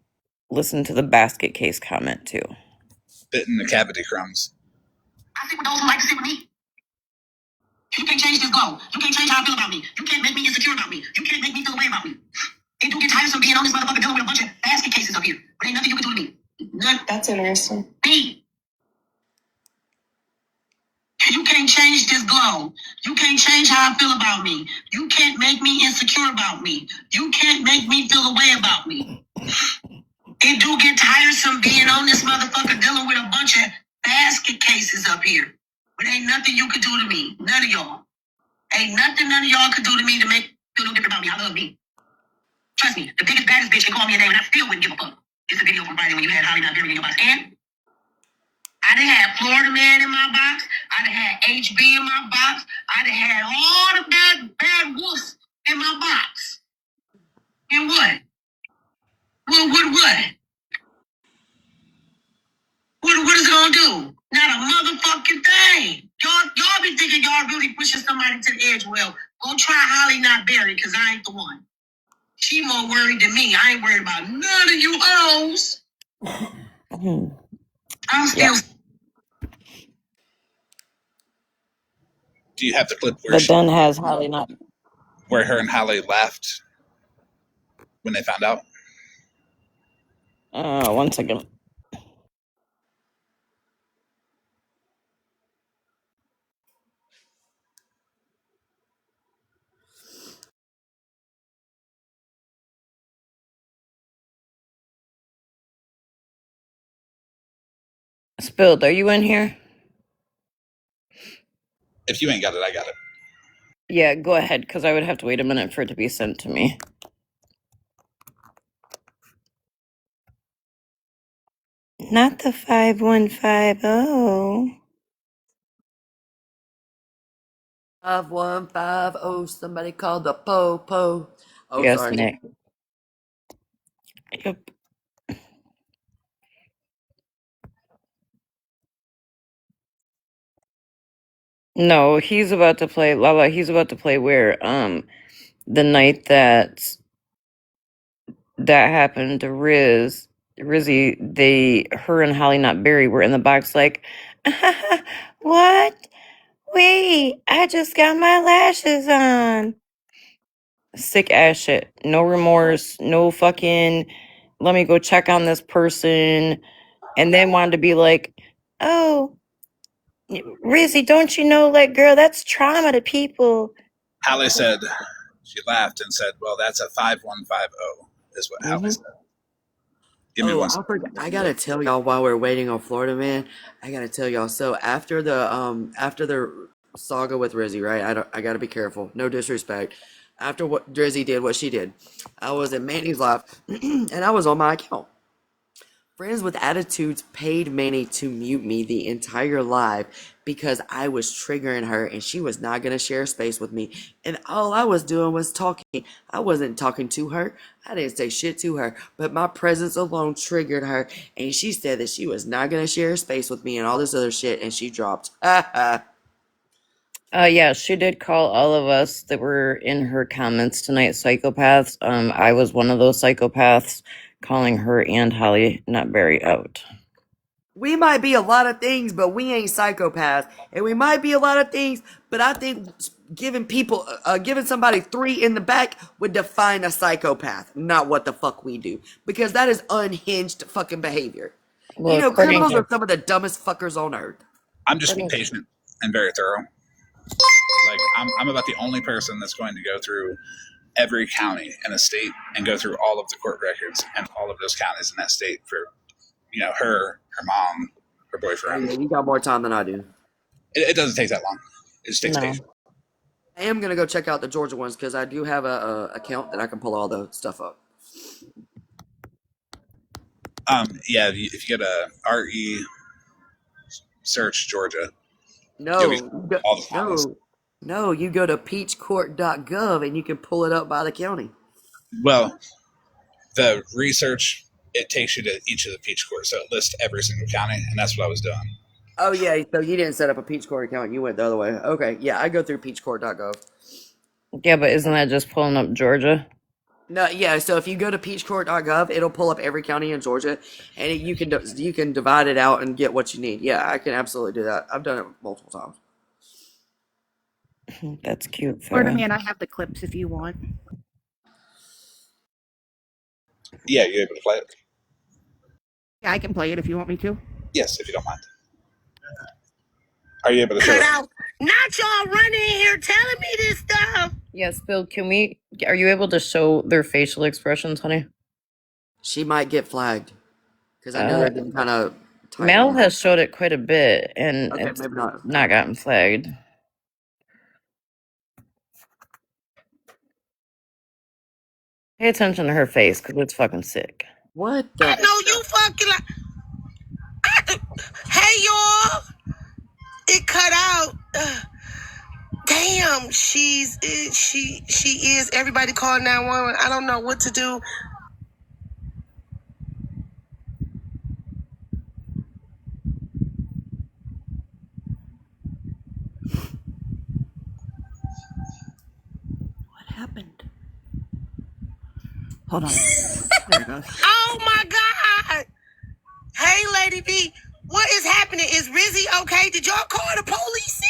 [SPEAKER 3] listen to the basket case comment too.
[SPEAKER 1] Bitten the cavity crumbs.
[SPEAKER 8] I sit with those who like to sit with me. You can't change this goal. You can't change how I feel about me. You can't make me insecure about me. You can't make me feel a way about me. It do get tiresome being on this motherfucker dealing with a bunch of basket cases up here. But ain't nothing you can do to me. None. That's interesting. Me. You can't change this glow. You can't change how I feel about me. You can't make me insecure about me. You can't make me feel a way about me. It do get tiresome being on this motherfucker dealing with a bunch of basket cases up here. But ain't nothing you can do to me. None of y'all. Ain't nothing none of y'all could do to me to make feel no different about me. I love me. Trust me, the biggest, baddest bitch can call me a name and I still wouldn't give a fuck. It's a video from Friday when you had Holly Not Berry in your box. And I done had Florida Man in my box. I done had HB in my box. I done had all the bad wolves in my box. And what? What? What is it gonna do? Not a motherfucking thing. Y'all be thinking y'all really pushing somebody to the edge. Well, go try Holly Not Berry, because I ain't the one. She more worried than me. I ain't worried about none of you hoes. I'm still.
[SPEAKER 3] Yeah.
[SPEAKER 1] Do you have the clip
[SPEAKER 3] The den has Holly Not.
[SPEAKER 1] where her and Holly laughed when they found out?
[SPEAKER 3] 1 second. Spilled, are you in here?
[SPEAKER 1] If you ain't got it, I got it.
[SPEAKER 3] Yeah, go ahead, because I would have to wait a minute for it to be sent to me. Not the 5150.
[SPEAKER 2] 5150. Somebody called the po. Oh,
[SPEAKER 3] Yes,
[SPEAKER 2] sorry.
[SPEAKER 3] Nick. Yep. No, he's about to play Lala. He's about to play where the night that happened to Rizzy, her and Holly Not Berry were in the box like, what? Wait, I just got my lashes on. Sick ass shit. No remorse, no fucking, let me go check on this person. And then wanted to be like, oh, Rizzy, don't you know, like, girl, that's trauma to people.
[SPEAKER 1] Hallie said, she laughed and said, well, that's a 5150, is what Hallie said. Give me one second.
[SPEAKER 2] I gotta tell y'all while we're waiting on Florida Man, I gotta tell y'all. So after the saga with Rizzy, right? I gotta be careful. No disrespect. After what Drizzy did, what she did, I was in Manny's live, and I was on my account. Friends with Attitudes paid Manny to mute me the entire live because I was triggering her and she was not going to share space with me. And all I was doing was talking. I wasn't talking to her. I didn't say shit to her. But my presence alone triggered her. And she said that she was not going to share space with me and all this other shit. And she dropped.
[SPEAKER 3] Yeah, she did call all of us that were in her comments tonight psychopaths. I was one of those psychopaths, calling her and Holly Nutberry out.
[SPEAKER 2] We might be a lot of things, but we ain't psychopaths. And we might be a lot of things, but I think giving somebody 3 in the back would define a psychopath, not what the fuck we do. Because that is unhinged fucking behavior.
[SPEAKER 3] Well,
[SPEAKER 2] Criminals are some of the dumbest fuckers on earth.
[SPEAKER 1] I'm just patient and very thorough. Like, I'm about the only person that's going to go through every county in a state and go through all of the court records and all of those counties in that state for, her mom, her boyfriend.
[SPEAKER 2] You got more time than I do.
[SPEAKER 1] It doesn't take that long. It just takes patience.
[SPEAKER 2] I am gonna go check out the Georgia ones because I do have a account that I can pull all the stuff up.
[SPEAKER 1] Yeah, if you go to RE search Georgia,
[SPEAKER 2] No,
[SPEAKER 1] all the counties.
[SPEAKER 2] No, you go to peachcourt.gov and you can pull it up by the county.
[SPEAKER 1] Well, the research, it takes you to each of the peach courts, so it lists every single county, and that's what I was doing.
[SPEAKER 2] Oh yeah, so you didn't set up a Peach Court account, you went the other way. Okay, yeah, I go through peachcourt.gov.
[SPEAKER 3] Yeah, but isn't that just pulling up Georgia?
[SPEAKER 2] No, yeah, so if you go to peachcourt.gov, it'll pull up every county in Georgia, and you can divide it out and get what you need. Yeah, I can absolutely do that. I've done it multiple times.
[SPEAKER 3] That's cute.
[SPEAKER 4] Florida Man, I have the clips if you want.
[SPEAKER 1] Yeah, you're able to play it?
[SPEAKER 4] Yeah, I can play it if you want me to.
[SPEAKER 1] Yes, if you don't mind. Are you able to show it?
[SPEAKER 8] Not y'all running in here telling me this stuff.
[SPEAKER 3] Yes, Bill, are you able to show their facial expressions, honey?
[SPEAKER 2] She might get flagged, because I know they're getting kind of...
[SPEAKER 3] Mel has showed it quite a bit, and it's
[SPEAKER 2] maybe
[SPEAKER 3] not gotten flagged. Pay attention to her face, because it's fucking sick.
[SPEAKER 2] What the...
[SPEAKER 8] I know you fucking hey, y'all. It cut out. Damn, she is. Everybody call 911. I don't know what to do.
[SPEAKER 4] What happened? Hold on. There it goes.
[SPEAKER 8] Oh my God. Hey, Lady B, what is happening? Is Rizzy okay? Did y'all call the police?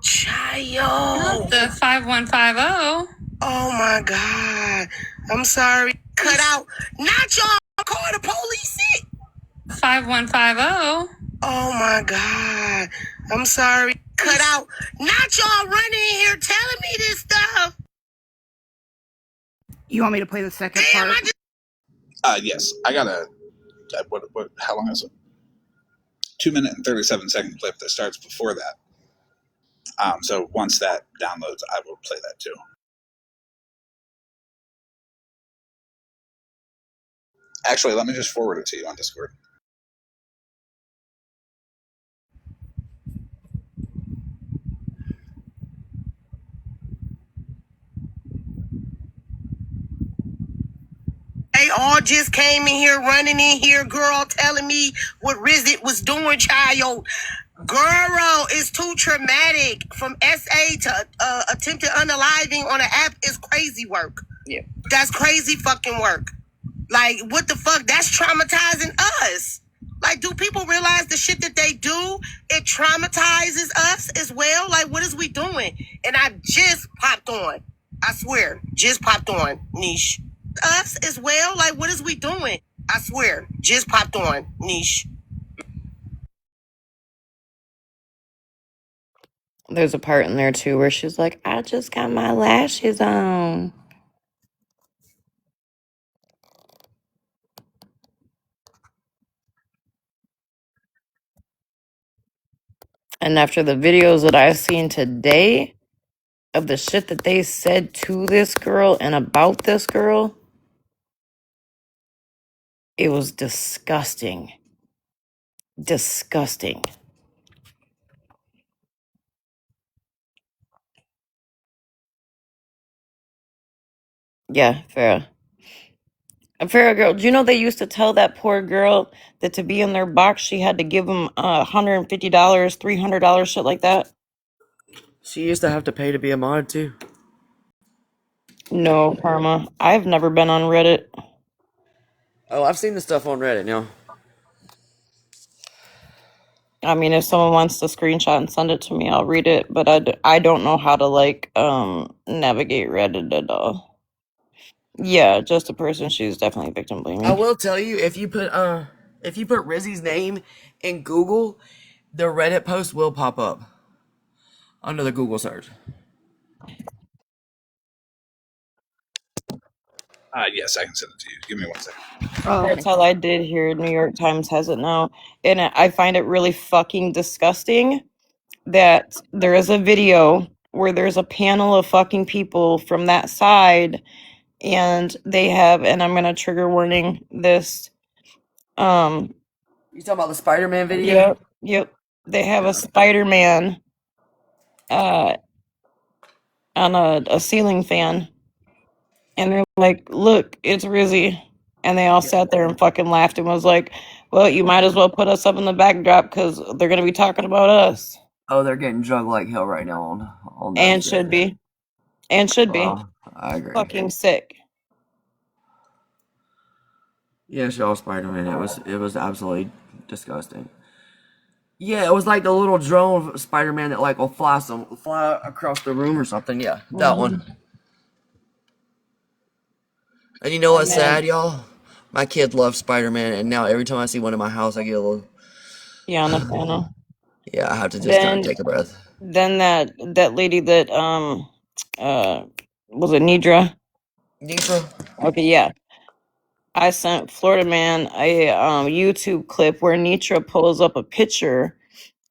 [SPEAKER 8] Child.
[SPEAKER 9] The 5150.
[SPEAKER 8] Oh my God. I'm sorry. Cut out. Not y'all call the police.
[SPEAKER 9] 5150.
[SPEAKER 8] Oh my God. I'm sorry. Cut out. Not y'all running in here telling me this stuff.
[SPEAKER 4] You want me to play the second part?
[SPEAKER 1] Yes. I got how long is it? 2-minute and 37-second clip that starts before that. So once that downloads, I will play that too. Actually, let me just forward it to you on Discord.
[SPEAKER 8] They all just came in here, running in here, girl, telling me what Rizzy was doing, child. Girl, it's too traumatic. From SA to attempted unaliving on an app is crazy work.
[SPEAKER 3] Yeah.
[SPEAKER 8] That's crazy fucking work. Like, what the fuck? That's traumatizing us. Like, do people realize the shit that they do, it traumatizes us as well? Like, what is we doing? And I just popped on. I swear, just popped on, niche. Us as well? Like, what is we doing? I swear, just popped on, niche.
[SPEAKER 3] There's a part in there too where she's like, I just got my lashes on. And after the videos that I've seen today of the shit that they said to this girl and about this girl, it was disgusting. Disgusting. Yeah, Farrah. A Farrah girl, do you know they used to tell that poor girl that to be in their box, she had to give them $150, $300, shit like that?
[SPEAKER 2] She used to have to pay to be a mod too.
[SPEAKER 3] No, Karma. I've never been on Reddit.
[SPEAKER 2] Oh, I've seen the stuff on Reddit now.
[SPEAKER 3] I mean, if someone wants to screenshot and send it to me, I'll read it. But I don't know how to like navigate Reddit at all. Yeah, just a person. She's definitely victim
[SPEAKER 2] I
[SPEAKER 3] blaming.
[SPEAKER 2] will tell you, if you put Rizzy's name in Google, the Reddit post will pop up under the Google search.
[SPEAKER 1] Yes, I can send it to you. Give me 1 second.
[SPEAKER 4] Oh,
[SPEAKER 3] That's
[SPEAKER 4] okay.
[SPEAKER 3] all I did here. New York Times has it now, and I find it really fucking disgusting that there is a video where there's a panel of fucking people from that side, and they have, and I'm gonna trigger warning this.
[SPEAKER 2] You talking about the Spider-Man video?
[SPEAKER 3] Yep. They have a Spider-Man on a ceiling fan, and they're like, "Look, it's Rizzy," and they all sat there and fucking laughed and was like, "Well, you might as well put us up in the backdrop because they're gonna be talking about us."
[SPEAKER 2] Oh, they're getting drugged like hell right now on that
[SPEAKER 3] And
[SPEAKER 2] shit.
[SPEAKER 3] should be, and should be
[SPEAKER 2] I agree.
[SPEAKER 3] fucking sick.
[SPEAKER 2] Yeah, show Spider-Man. It was absolutely disgusting. Yeah, it was like the little drone Spider-Man that like will fly across the room or something. Yeah, that one. And you know what's sad, y'all? My kid loves Spider-Man, and now every time I see one in my house, I get a little.
[SPEAKER 3] Yeah, on the panel.
[SPEAKER 2] Yeah, I have to just kind of
[SPEAKER 3] Then,
[SPEAKER 2] take a breath.
[SPEAKER 3] then that lady that was it Nidra?
[SPEAKER 2] Nitra?
[SPEAKER 3] Okay, yeah. I sent Florida Man a YouTube clip where Nitra pulls up a picture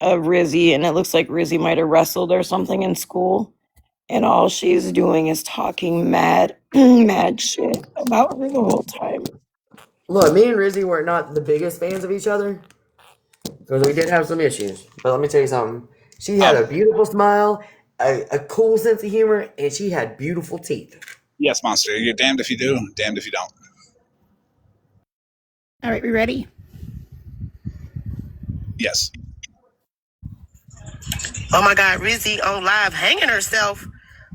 [SPEAKER 3] of Rizzy, and it looks like Rizzy might have wrestled or something in school, and all she's doing is talking mad mad shit about her the whole time.
[SPEAKER 2] Look, me and Rizzy were not the biggest fans of each other because we did have some issues. But let me tell you something. She had a beautiful smile, a cool sense of humor, and she had beautiful teeth.
[SPEAKER 1] Yes, Monster. You're damned if you do, damned if you don't.
[SPEAKER 4] All right, we ready?
[SPEAKER 1] Yes.
[SPEAKER 8] Oh my God, Rizzy on live hanging herself.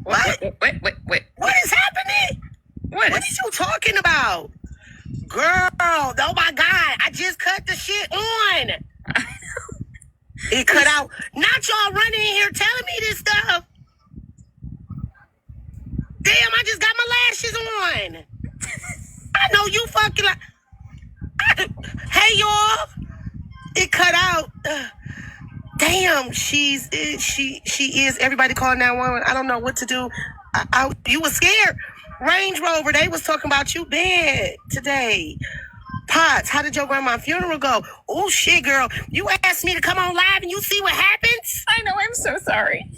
[SPEAKER 8] What?
[SPEAKER 9] Wait.
[SPEAKER 8] What is happening? What is you talking about? Girl, oh my God, I just cut the shit on. It cut out. Not y'all running in here telling me this stuff. Damn, I just got my lashes on. I know you fucking like. Hey, y'all. It cut out. Damn, she is. Everybody call 911. I don't know what to do. You was scared. Range Rover, they was talking about you bad today. Potts, how did your grandma's funeral go? Oh shit, girl. You asked me to come on live and you see what happens?
[SPEAKER 9] I know, I'm so sorry.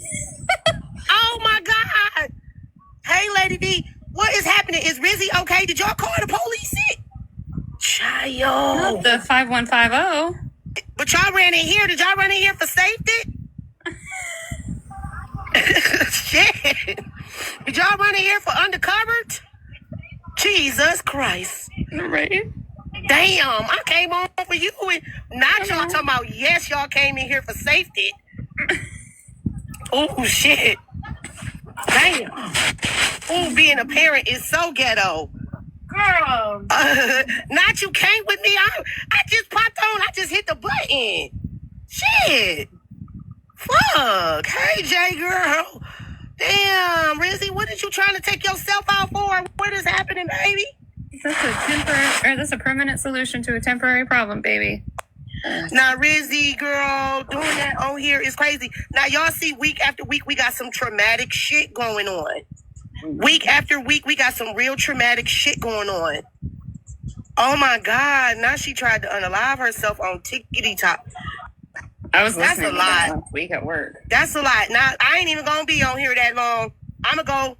[SPEAKER 8] Oh my God. Hey, Lady D, what is happening? Is Rizzy okay? Did y'all call the police? Child.
[SPEAKER 9] Not the 5150.
[SPEAKER 8] But y'all ran in here. Did y'all run in here for safety? Shit. Did y'all run in here for undercover? Jesus Christ.
[SPEAKER 9] Right?
[SPEAKER 8] Damn, I came on for you. And not y'all talking about, yes, y'all came in here for safety. Oh, shit. Damn. Oh, being a parent is so ghetto. Girl. Not you came with me. I just popped on. I just hit the button. Shit. Fuck. Hey, J girl. Damn, Rizzy, what did you trying to take yourself out for? What is happening, baby?
[SPEAKER 9] That's a permanent solution to a temporary problem, baby.
[SPEAKER 8] Now, Rizzy, girl, doing that on here is crazy. Now, y'all see, week after week, we got some traumatic shit going on. Week after week, we got some real traumatic shit going on. Oh my God! Now she tried to unalive herself on Tickety Top.
[SPEAKER 9] I was
[SPEAKER 8] That's
[SPEAKER 9] listening
[SPEAKER 8] a
[SPEAKER 9] to that
[SPEAKER 8] lot.
[SPEAKER 9] last week at work.
[SPEAKER 8] That's a lot. Now I ain't even gonna be on here that long. I'ma go.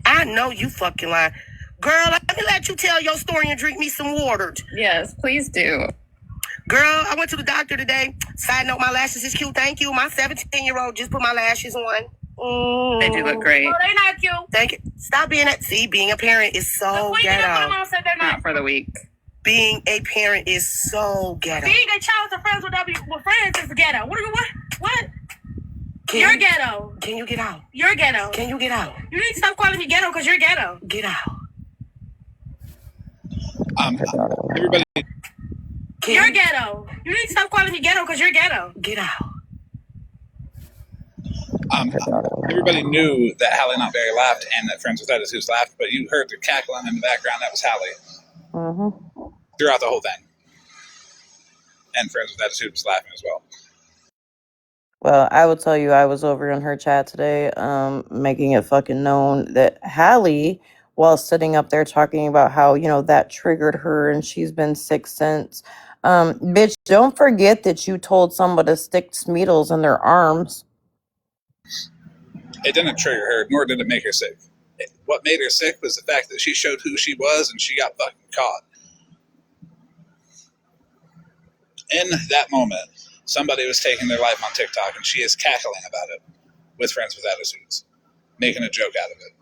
[SPEAKER 8] I know you fucking lying, girl. Let me let you tell your story and drink me some water.
[SPEAKER 9] Yes, please do.
[SPEAKER 8] Girl, I went to the doctor today. Side note, my lashes is cute. Thank you. My 17-year-old just put my lashes on.
[SPEAKER 9] They do look great.
[SPEAKER 8] Oh, they not cute. Thank you. Stop being a see. Being a parent is so ghetto.
[SPEAKER 9] Not for the week.
[SPEAKER 8] Being a parent is so ghetto.
[SPEAKER 10] Being a child with friends with friends is ghetto. What? You're ghetto.
[SPEAKER 8] Can you get out?
[SPEAKER 10] You're ghetto.
[SPEAKER 8] Can you get out?
[SPEAKER 10] You need to stop calling me ghetto because you're ghetto.
[SPEAKER 8] Get out.
[SPEAKER 1] Everybody,
[SPEAKER 10] You're ghetto. You need to stop calling me ghetto because you're ghetto.
[SPEAKER 8] Get out.
[SPEAKER 1] everybody knew that Hallie Not Very laughed and that Friends with Attitudes laughed, but you heard the cackling in the background. That was Hallie throughout the whole thing. And Friends with Attitude was laughing as well.
[SPEAKER 3] Well, I will tell you, I was over in her chat today, making it fucking known that Hallie, while sitting up there talking about how, that triggered her and she's been sick since. Bitch, don't forget that you told someone to stick Smeagol's in their arms.
[SPEAKER 1] It didn't trigger her, nor did it make her sick. What made her sick was the fact that she showed who she was and she got fucking caught. In that moment, somebody was taking their life on TikTok and she is cackling about it with Friends with Attitudes, making a joke out of it.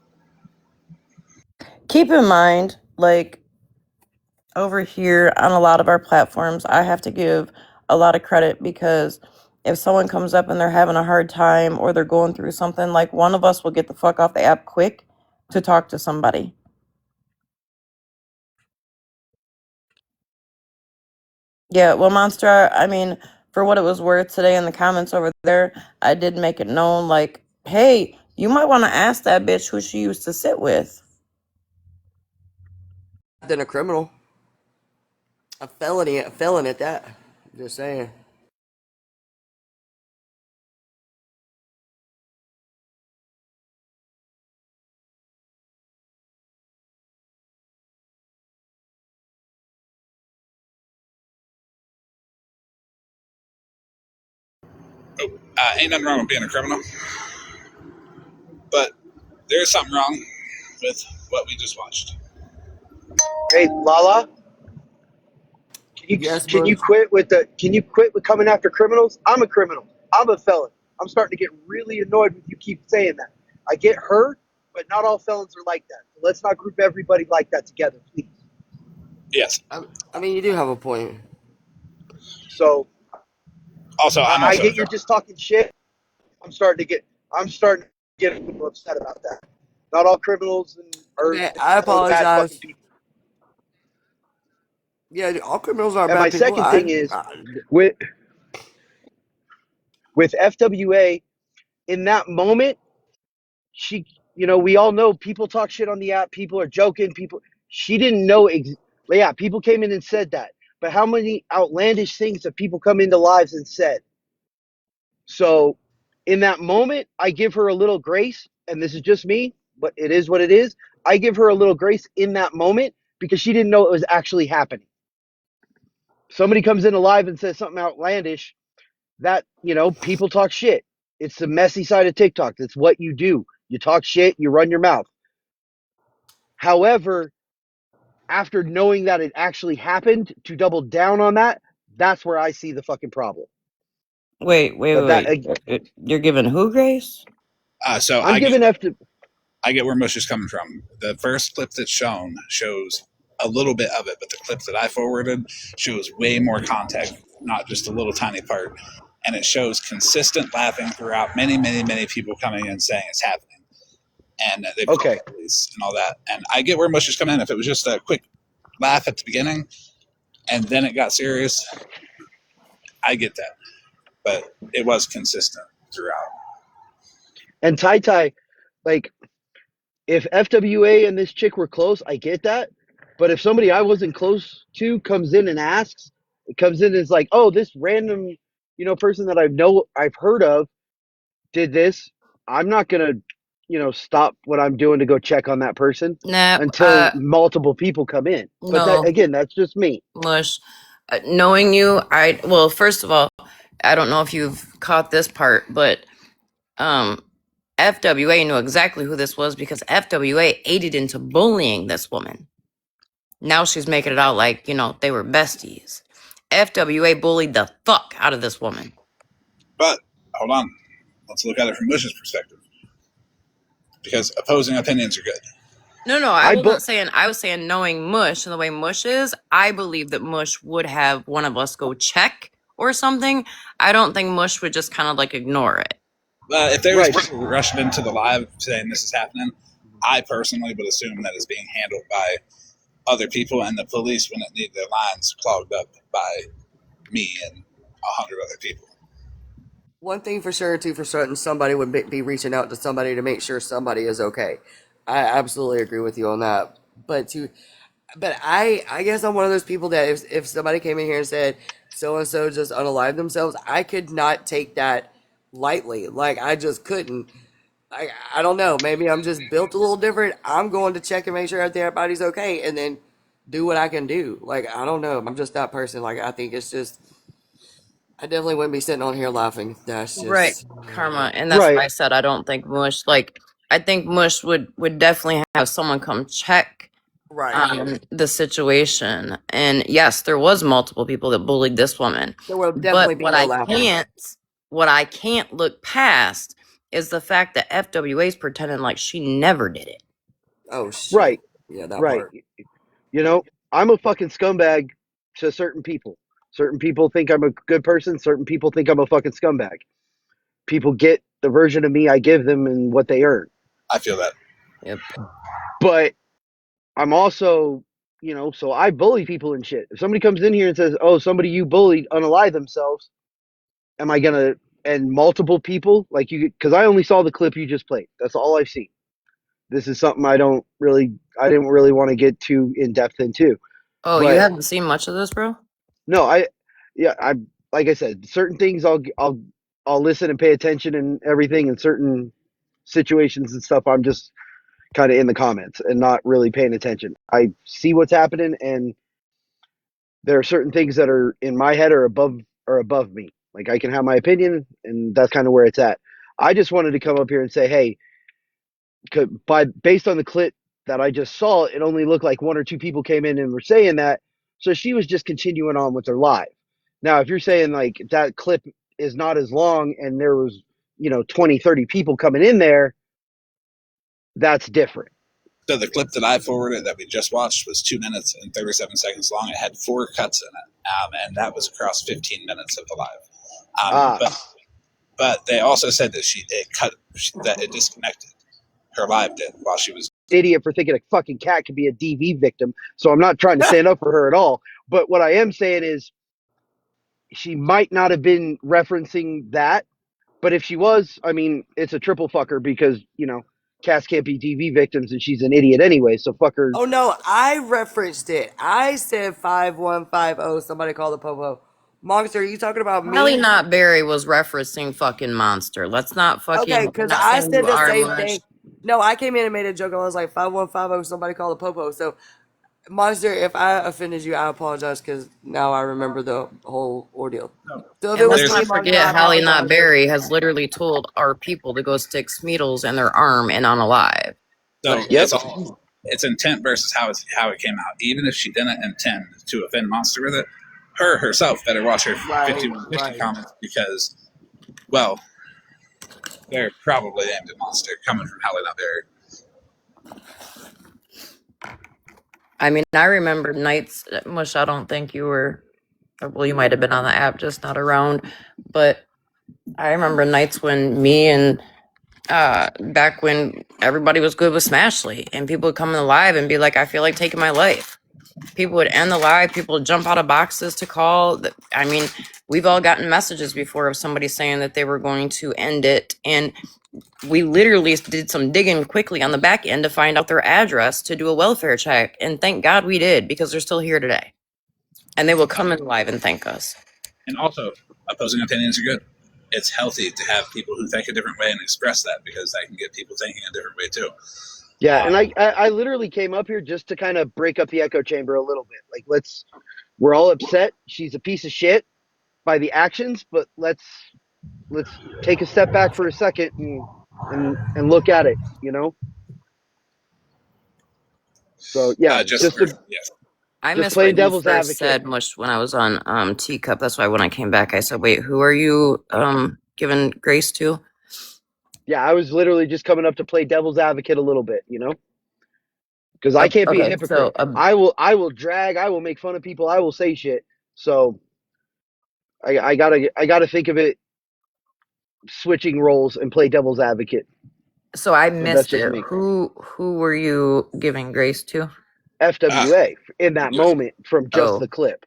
[SPEAKER 3] Keep in mind, over here on a lot of our platforms, I have to give a lot of credit because if someone comes up and they're having a hard time or they're going through something, one of us will get the fuck off the app quick to talk to somebody. Yeah, well, Monster, I mean, for what it was worth today in the comments over there, I did make it known, hey, you might want to ask that bitch who she used to sit with.
[SPEAKER 2] Than a criminal. A felon at that. Just saying.
[SPEAKER 1] Ain't nothing wrong with being a criminal, but there's something wrong with what we just watched.
[SPEAKER 6] Hey, Lala,
[SPEAKER 2] Yes,
[SPEAKER 6] can
[SPEAKER 2] bro.
[SPEAKER 6] you quit with coming after criminals? I'm a criminal. I'm a felon. I'm starting to get really annoyed with you keep saying that. I get hurt, but not all felons are like that. So let's not group everybody like that together, please.
[SPEAKER 1] Yes.
[SPEAKER 2] I mean, you do have a point.
[SPEAKER 6] So
[SPEAKER 1] Also, I'm
[SPEAKER 6] I
[SPEAKER 1] also
[SPEAKER 6] get you're just talking shit. I'm starting to get a little upset about that. Not all criminals are
[SPEAKER 2] Okay, I
[SPEAKER 6] bad
[SPEAKER 2] apologize.
[SPEAKER 6] fucking people.
[SPEAKER 2] Yeah, all criminals are
[SPEAKER 6] And my
[SPEAKER 2] bad people.
[SPEAKER 6] second thing is with FWA in that moment, she, we all know people talk shit on the app. People are joking. She didn't know. Yeah, people came in and said that. But how many outlandish things have people come into lives and said? So in that moment, I give her a little grace. And this is just me, but it is what it is. I give her a little grace in that moment because she didn't know it was actually happening. Somebody comes in live and says something outlandish that, people talk shit. It's the messy side of TikTok. That's what you do. You talk shit, you run your mouth. However, after knowing that it actually happened, to double down on that, that's where I see the fucking problem.
[SPEAKER 3] Wait. You're giving who grace?
[SPEAKER 1] So
[SPEAKER 6] I'm giving
[SPEAKER 1] I get where Mush is coming from. The first clip that's shown shows a little bit of it, but the clip that I forwarded shows way more context, not just a little tiny part. And it shows consistent laughing throughout many, many, many people coming in saying it's happening. And they've called the police and all that. And I get where Mush is coming in. If it was just a quick laugh at the beginning and then it got serious, I get that. But it was consistent throughout.
[SPEAKER 6] And Tai, if FWA and this chick were close, I get that. But if somebody I wasn't close to comes in and asks, comes in and is like, oh, this random, person that I've heard of did this. I'm not gonna, stop what I'm doing to go check on that person
[SPEAKER 3] Nah,
[SPEAKER 6] until multiple people come in. But that,
[SPEAKER 3] no,
[SPEAKER 6] again, that's just me.
[SPEAKER 3] Mush. Knowing you, well, first of all, I don't know if you've caught this part, but FWA knew exactly who this was because FWA aided into bullying this woman. Now she's making it out like, they were besties. FWA bullied the fuck out of this woman.
[SPEAKER 1] But hold on, let's look at it from Bush's perspective, because opposing opinions are good.
[SPEAKER 3] No, I was saying knowing Mush and the way Mush is, I believe that Mush would have one of us go check or something. I don't think Mush would just kind of like ignore it.
[SPEAKER 1] If there was people rushing into the live saying this is happening, I personally would assume that it's being handled by other people, and the police wouldn't need their lines clogged up by me and 100 other people.
[SPEAKER 2] One thing for sure, too, for certain, somebody would be reaching out to somebody to make sure somebody is okay. I absolutely agree with you on that. But I guess I'm one of those people that if somebody came in here and said so and so just unalived themselves, I could not take that lightly. Like I just couldn't. I don't know. Maybe I'm just built a little different. I'm going to check and make sure everybody's okay, and then do what I can do. Like I don't know. I'm just that person. Like I think it's just. I definitely wouldn't be sitting on here laughing. That's just
[SPEAKER 3] Right, Karma, and that's why I said I don't think Mush. Like, I think Mush would definitely have someone come check the situation. And yes, there was multiple people that bullied this woman.
[SPEAKER 2] There will definitely
[SPEAKER 3] But
[SPEAKER 2] be no laughing.
[SPEAKER 3] what I can't look past is the fact that FWA is pretending like she never did it.
[SPEAKER 2] Oh shit!
[SPEAKER 6] Right.
[SPEAKER 2] Yeah, that
[SPEAKER 6] Right.
[SPEAKER 2] part.
[SPEAKER 6] I'm a fucking scumbag to certain people. Certain people think I'm a good person. Certain people think I'm a fucking scumbag. People get the version of me I give them and what they earn.
[SPEAKER 1] I feel that.
[SPEAKER 3] Yep.
[SPEAKER 6] But I'm also, so I bully people and shit. If somebody comes in here and says, oh, somebody you bullied unalive themselves, am I going to, and multiple people, like you, because I only saw the clip you just played. That's all I've seen. This is something I didn't really want to get too in depth into.
[SPEAKER 3] Oh, you haven't seen much of this, bro?
[SPEAKER 6] No, I like I said, certain things I'll listen and pay attention and everything, in certain situations and stuff I'm just kind of in the comments and not really paying attention. I see what's happening, and there are certain things that are in my head are above me. Like I can have my opinion, and that's kind of where it's at. I just wanted to come up here and say, hey, based on the clip that I just saw, it only looked like one or two people came in and were saying that. So she was just continuing on with her live. Now, if you're saying like that clip is not as long and there was, 20, 30 people coming in there, that's different.
[SPEAKER 1] So the clip that I forwarded that we just watched was 2 minutes and 37 seconds long. It had 4 cuts in it, and that was across 15 minutes of the live. But they also said that that it disconnected. Her live did while she was
[SPEAKER 6] idiot for thinking a fucking cat could be a DV victim. So I'm not trying to stand up for her at all. But what I am saying is she might not have been referencing that. But if she was, I mean, it's a triple fucker because, cats can't be DV victims and she's an idiot anyway. So fuck her.
[SPEAKER 2] Oh no, I referenced it. I said 5150. Somebody call the popo. Monster, are you talking about me?
[SPEAKER 3] Probably not Barry was referencing fucking Monster. Let's not fucking.
[SPEAKER 2] Okay, because I said the same thing. No, I came in and made a joke. I was like 5150. Somebody call the popo. So, Monster, if I offended you, I apologize because now I remember the whole ordeal. So if
[SPEAKER 3] And let's not forget, Hallie Not Barry has literally told our people to go stick Smeedles in their arm and unalive.
[SPEAKER 1] So it's intent versus how it came out. Even if she didn't intend to offend Monster with it, her herself better watch her 5150 comments because, well, they're probably aimed at Monster coming from Hallie Not Barry.
[SPEAKER 3] I mean, I remember nights, Mush, I don't think you were, well, you might have been on the app, just not around, but I remember nights when me and back when everybody was good with Smashly and people would come in the live and be like, I feel like taking my life. People would end the live, people would jump out of boxes to call. I mean, we've all gotten messages before of somebody saying that they were going to end it, and we literally did some digging quickly on the back end to find out their address to do a welfare check, and thank God we did, because they're still here today. And they will come in live and thank us.
[SPEAKER 1] And also, opposing opinions are good. It's healthy to have people who think a different way and express that, because that can get people thinking a different way too.
[SPEAKER 6] Yeah, and I literally came up here just to kind of break up the echo chamber a little bit. Like, we're all upset. She's a piece of shit by the actions, but let's take a step back for a second and look at it, you know? So yeah,
[SPEAKER 1] yes.
[SPEAKER 3] I
[SPEAKER 6] just
[SPEAKER 3] missed what
[SPEAKER 6] playing
[SPEAKER 3] you
[SPEAKER 6] devil's
[SPEAKER 3] first
[SPEAKER 6] advocate.
[SPEAKER 3] said much when I was on Teacup. That's why when I came back, I said, "Wait, who are you giving grace to?"
[SPEAKER 6] Yeah, I was literally just coming up to play devil's advocate a little bit, you know? Because I can't be a
[SPEAKER 3] Okay, so
[SPEAKER 6] hypocrite. I will drag, I will make fun of people, I will say shit. So I gotta think of it switching roles and play devil's advocate.
[SPEAKER 3] so I
[SPEAKER 6] But that's
[SPEAKER 3] missed
[SPEAKER 6] just
[SPEAKER 3] it.
[SPEAKER 6] me.
[SPEAKER 3] Who were you giving grace to?
[SPEAKER 6] FWA in that moment from just
[SPEAKER 3] Oh.
[SPEAKER 6] the clip.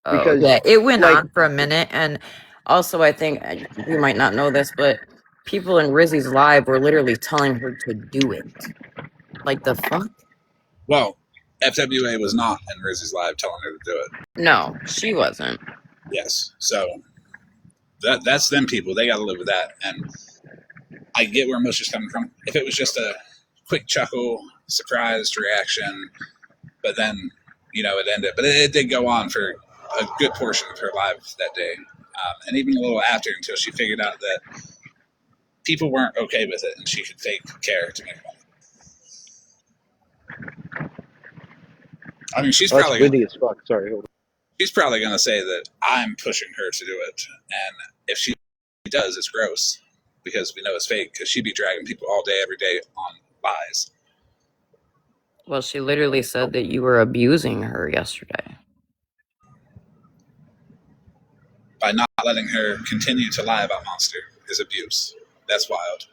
[SPEAKER 3] Oh,
[SPEAKER 6] Because
[SPEAKER 3] yeah, it went
[SPEAKER 6] like
[SPEAKER 3] on for a minute, and also I think you might not know this, but people in Rizzy's live were literally telling her to do it. Like the fuck?
[SPEAKER 1] Well, FWA was not in Rizzy's live telling her to do it.
[SPEAKER 3] No, she wasn't.
[SPEAKER 1] Yes, so that's them people. They got to live with that, and I get where Musha's coming from. If it was just a quick chuckle, surprised reaction, but then it ended. But it did go on for a good portion of her live that day, and even a little after, until she figured out that people weren't okay with it, and she could fake care to make money. I mean, she's
[SPEAKER 6] that's
[SPEAKER 1] probably
[SPEAKER 6] windy as fuck. Sorry.
[SPEAKER 1] she's probably going to say that I'm pushing her to do it, and if she does, it's gross, because we know it's fake, because she'd be dragging people all day, every day on lies.
[SPEAKER 3] Well, she literally said that you were abusing her yesterday.
[SPEAKER 1] By not letting her continue to lie about Monster is abuse. That's wild.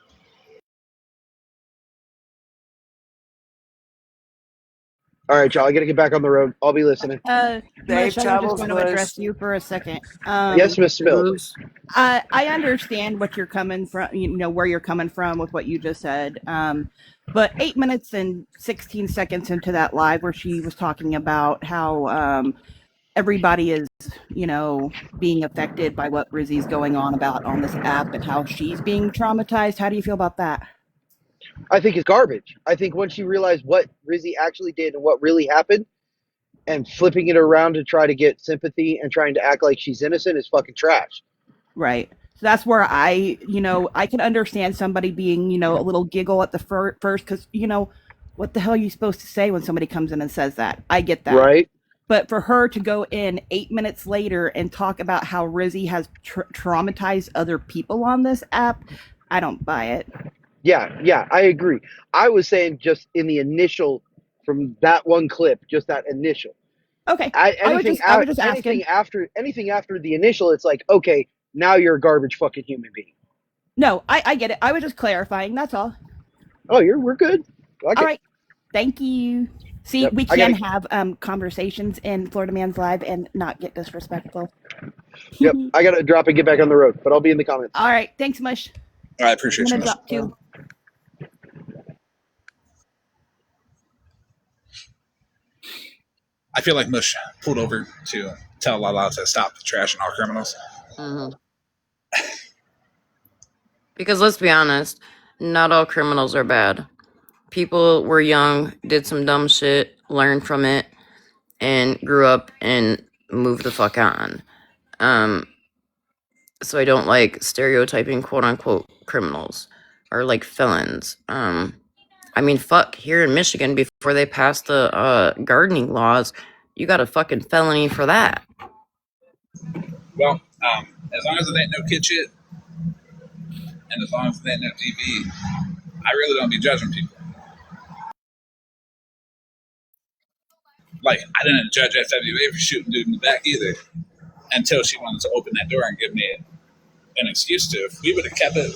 [SPEAKER 6] All right, y'all. I gotta get back on the road. I'll be listening.
[SPEAKER 2] Safe
[SPEAKER 4] Mush, I just
[SPEAKER 2] travels,
[SPEAKER 4] want to
[SPEAKER 2] Bush.
[SPEAKER 4] address you for a second.
[SPEAKER 6] Yes, Miss Mill.
[SPEAKER 4] I understand what you're coming from, where you're coming from with what you just said. But 8 minutes and 16 seconds into that live where she was talking about how everybody is, being affected by what Rizzy's going on about on this app and how she's being traumatized. How do you feel about that?
[SPEAKER 6] I think it's garbage. I think once you realize what Rizzy actually did and what really happened, and flipping it around to try to get sympathy and trying to act like she's innocent is fucking trash.
[SPEAKER 4] Right. So that's where I can understand somebody being, a little giggle at the first because, what the hell are you supposed to say when somebody comes in and says that? I get that.
[SPEAKER 6] Right.
[SPEAKER 4] But for her to go in 8 minutes later and talk about how Rizzy has traumatized other people on this app, I don't buy it.
[SPEAKER 6] Yeah, I agree. I was saying just in the initial, from that one clip, just that initial.
[SPEAKER 4] Okay.
[SPEAKER 6] Anything after the initial, it's like, okay, now you're a garbage fucking human being.
[SPEAKER 4] No, I get it. I was just clarifying. That's all.
[SPEAKER 6] Oh, we're good.
[SPEAKER 4] Okay. All right. Thank you. See,
[SPEAKER 6] Yep.
[SPEAKER 4] we can have conversations in Florida Man's Live and not get disrespectful.
[SPEAKER 6] Yep. I gotta drop and get back on the road, but I'll be in the comments.
[SPEAKER 4] All right. Thanks, Mush.
[SPEAKER 1] I appreciate you, Mush.
[SPEAKER 4] Drop too.
[SPEAKER 1] I feel like Mush pulled over to tell Lala to stop trashing all criminals.
[SPEAKER 3] Mm-hmm. Because let's be honest, not all criminals are bad. People were young, did some dumb shit, learned from it, and grew up and moved the fuck on. So I don't like stereotyping quote unquote criminals or like felons. I mean, fuck, here in Michigan, before they passed the gardening laws, you got a fucking felony for that.
[SPEAKER 1] Well, as long as it ain't no kid shit, and as long as it ain't no DV, I really don't be judging people. Like, I didn't judge FWA for shooting dude in the back either, until she wanted to open that door and give me an excuse to. If we would have kept it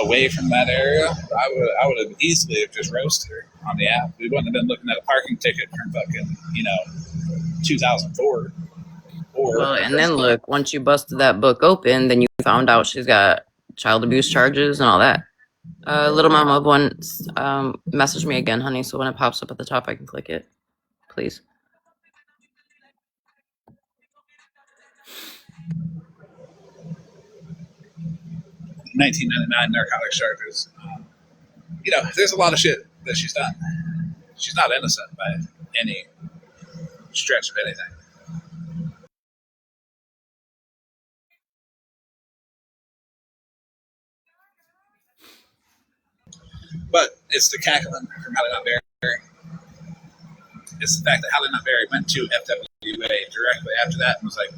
[SPEAKER 1] away from that area, I would have easily have just roasted her on the app. We wouldn't have been looking at a parking ticket from fucking 2004.
[SPEAKER 3] Well, and then look, once you busted that book open, then you found out she's got child abuse charges and all that. Little Mama once message me again, honey, so when it pops up at the top, I can click it. Please.
[SPEAKER 1] 1999 narcotics charges. There's a lot of shit that she's done. She's not innocent by any stretch of anything. But it's the cackling from Halle Not Berry. It's the fact that Halle Not Berry went to FWA directly after that and was like,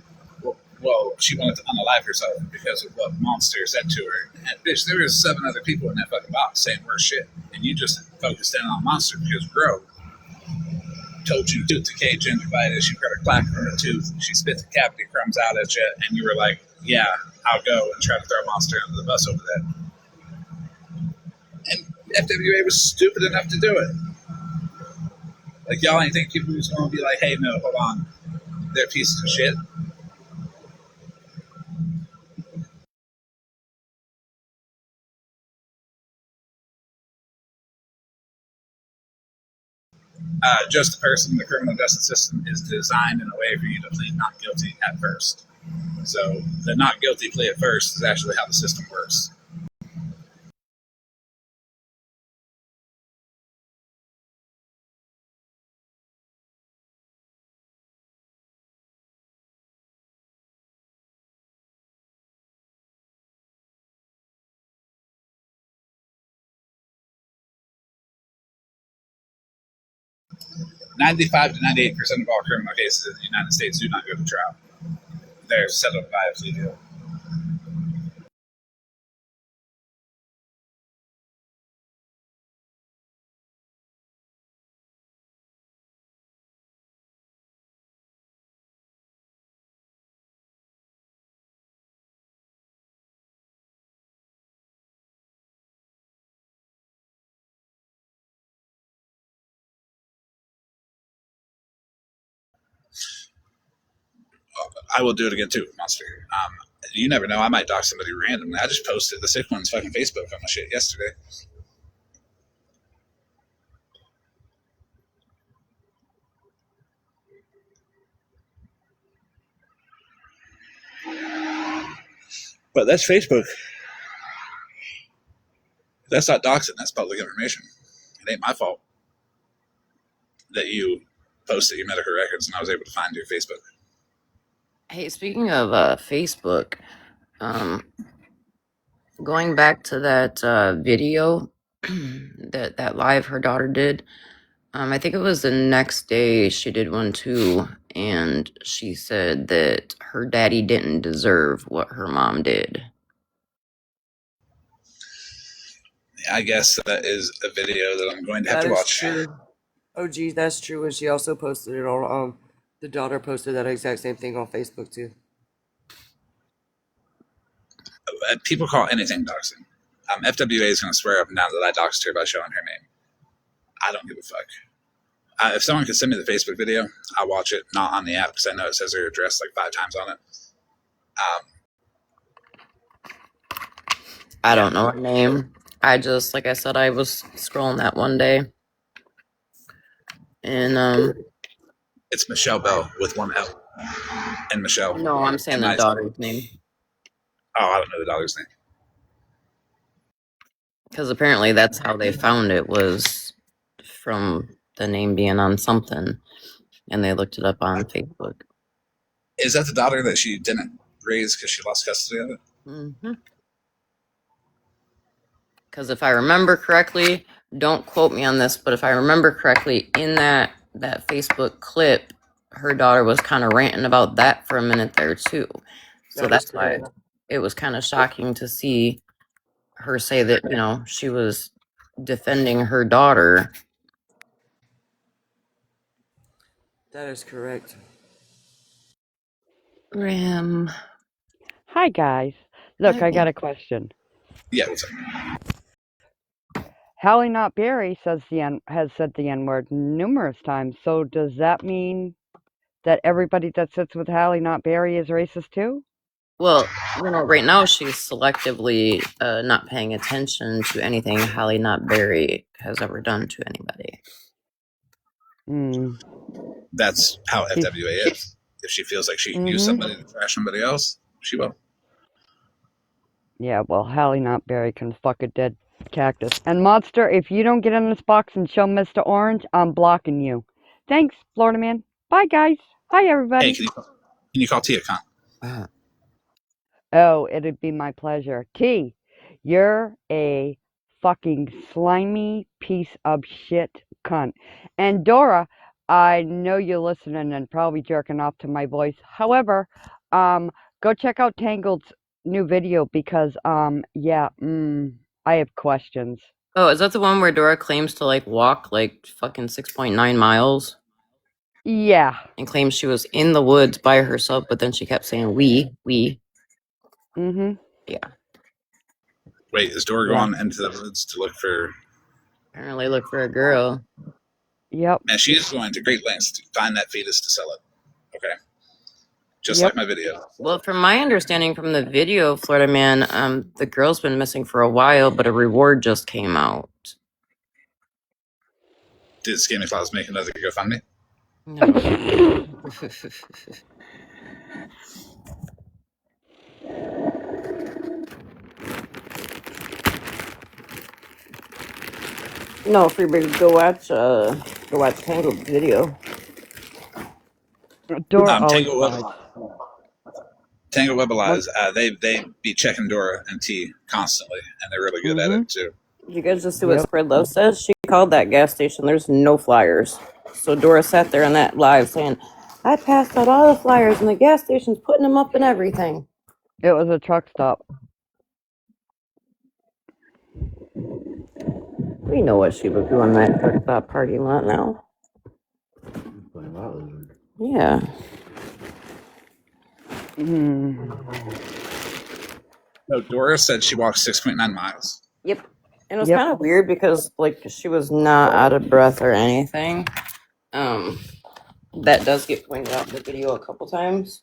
[SPEAKER 1] well, she wanted to unalive herself because of what Monster said to her. And bitch, there was 7 other people in that fucking box saying worse shit, and you just focused in on Monster because Grove told you tooth decay, gingivitis, she cut her clack from her tooth, she spit the cavity crumbs out at you, and you were like, yeah, I'll go and try to throw Monster under the bus over that. And FWA was stupid enough to do it. Like, y'all ain't think people was going to be like, hey, no, hold on, they're pieces of shit. Just the person, the criminal justice system is designed in a way for you to plead not guilty at first. So the not guilty plea at first is actually how the system works. $95 to 98% of all criminal cases in the United States do not go to trial. They're settled by a plea deal. I will do it again too, Monster. You never know. I might dox somebody randomly. I just posted the sick one's fucking Facebook on my shit yesterday. But that's Facebook. That's not doxing. That's public information. It ain't my fault that you posted your medical records and I was able to find your Facebook.
[SPEAKER 3] Hey, speaking of Facebook, going back to that video that live her daughter did, I think it was the next day she did one too, and she said that her daddy didn't deserve what her mom did.
[SPEAKER 1] I guess that is a video that I'm going to have to watch.
[SPEAKER 2] True. Oh, geez, that's true. And she also posted it on. The daughter posted that exact same thing on Facebook too.
[SPEAKER 1] People call anything doxing. FWA is going to swear up and down that I doxed her by showing her name. I don't give a fuck. If someone could send me the Facebook video, I'll watch it, not on the app because I know it says her address like 5 times on it.
[SPEAKER 3] I don't know her name. I just, like I said, I was scrolling that one day. And
[SPEAKER 1] it's Michelle Bell with 1 L. And Michelle.
[SPEAKER 3] No, I'm saying the daughter's name.
[SPEAKER 1] Oh, I don't know the daughter's name.
[SPEAKER 3] Because apparently that's how they found it, was from the name being on something. And they looked it up on Facebook.
[SPEAKER 1] Is that the daughter that she didn't raise because she lost custody of it?
[SPEAKER 3] Mm-hmm. Because if I remember correctly, don't quote me on this, but if I remember correctly, in that Facebook clip, her daughter was kind of ranting about that for a minute there too. So that's why it was kind of shocking to see her say that, she was defending her daughter.
[SPEAKER 2] That is correct.
[SPEAKER 3] Ram.
[SPEAKER 11] Hi, guys. Look, I got a question.
[SPEAKER 1] Yeah, what's up?
[SPEAKER 11] Hallie Not Berry has said the N-word numerous times. So does that mean that everybody that sits with Hallie Not Berry is racist too?
[SPEAKER 3] Well, right now she's selectively not paying attention to anything Halle Not Berry has ever done to anybody.
[SPEAKER 1] That's how FWA is. If she feels like she can use somebody to trash somebody else, she will.
[SPEAKER 11] Yeah, well, Hallie Not Berry can fuck a dead cactus. And Monster, if you don't get in this box and show Mr. Orange, I'm blocking you. Thanks, Florida Man. Bye, guys. Bye,
[SPEAKER 1] Hey,
[SPEAKER 11] everybody.
[SPEAKER 1] can you call Tia Con?
[SPEAKER 11] Oh, it'd be my pleasure. T, you're a fucking slimy piece of shit cunt. And Dora, I know you're listening and probably jerking off to my voice. However, go check out Tangled's new video because, yeah, I have questions.
[SPEAKER 3] Oh, is that the one where Dora claims to like walk like fucking 6.9 miles
[SPEAKER 11] Yeah.
[SPEAKER 3] and claims she was in the woods by herself, but then she kept saying we.
[SPEAKER 11] Mm-hmm.
[SPEAKER 3] Yeah.
[SPEAKER 1] Wait, is Dora
[SPEAKER 11] Yeah.
[SPEAKER 1] going into the woods to look for?
[SPEAKER 3] Apparently look for a girl.
[SPEAKER 11] Yep.
[SPEAKER 1] Man, she is going to great lengths to find that fetus to sell it. Okay, just
[SPEAKER 11] Yep.
[SPEAKER 1] like my video.
[SPEAKER 3] Well, from my understanding from the video, Florida Man, the girl's been missing for a while, but a reward just came out.
[SPEAKER 1] Did Skinny Claus make another GoFundMe?
[SPEAKER 3] No. No, Freebird, go watch Tangled's video.
[SPEAKER 11] Dora always
[SPEAKER 1] Tango
[SPEAKER 11] lies.
[SPEAKER 1] Web Allies, they be checking Dora and T constantly, and they're really good at it too.
[SPEAKER 3] You guys just see what Spread Love says? She called that gas station. There's no flyers. So Dora sat there in that live saying, I passed out all the flyers and the gas station's putting them up and everything.
[SPEAKER 11] It was a truck stop.
[SPEAKER 3] We know what she was doing that truck stop parking lot now. Yeah.
[SPEAKER 1] No, Dora said she walked 6.9 miles.
[SPEAKER 3] Yep. And it was kind of weird because like she was not out of breath or anything. That does get pointed out in the video a couple times.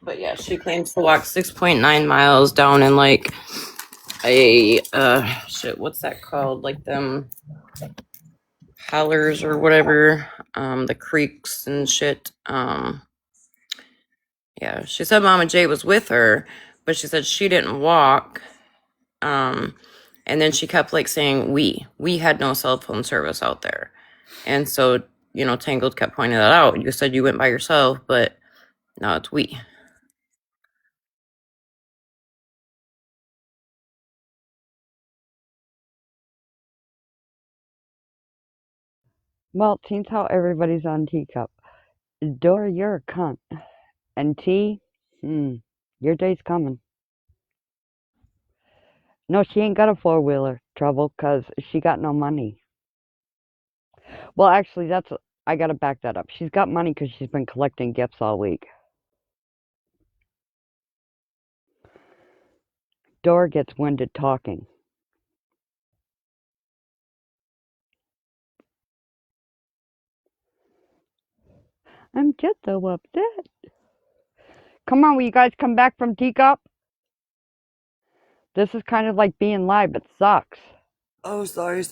[SPEAKER 3] But yeah, she claims to walk 6.9 miles down in like a what's that called? Like them hollers or whatever. The creeks and shit. Yeah, she said Mama J was with her, but she said she didn't walk. And then she kept like saying we had no cell phone service out there. And so, Tangled kept pointing that out. You said you went by yourself, but no, it's we.
[SPEAKER 11] Well, seems how everybody's on Teacup. Dora, you're a cunt. And T, your day's coming. No, she ain't got a four-wheeler, Trouble, 'cause she got no money. Well, actually, I gotta back that up. She's got money 'cause she's been collecting gifts all week. Dora gets winded talking. I'm just so upset. Come on, will you guys come back from Teacup? This is kind of like being live. It sucks.
[SPEAKER 2] Oh, sorry.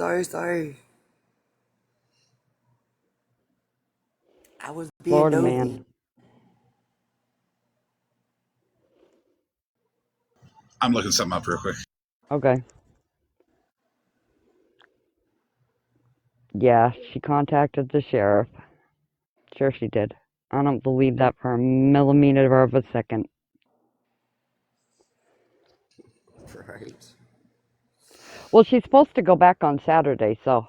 [SPEAKER 2] I was being
[SPEAKER 11] Florida
[SPEAKER 2] nosy.
[SPEAKER 11] Man.
[SPEAKER 1] I'm looking something up real quick.
[SPEAKER 11] Okay. Yeah, she contacted the sheriff. Sure she did. I don't believe that for a millimeter of a second.
[SPEAKER 2] Right.
[SPEAKER 11] Well, she's supposed to go back on Saturday, so.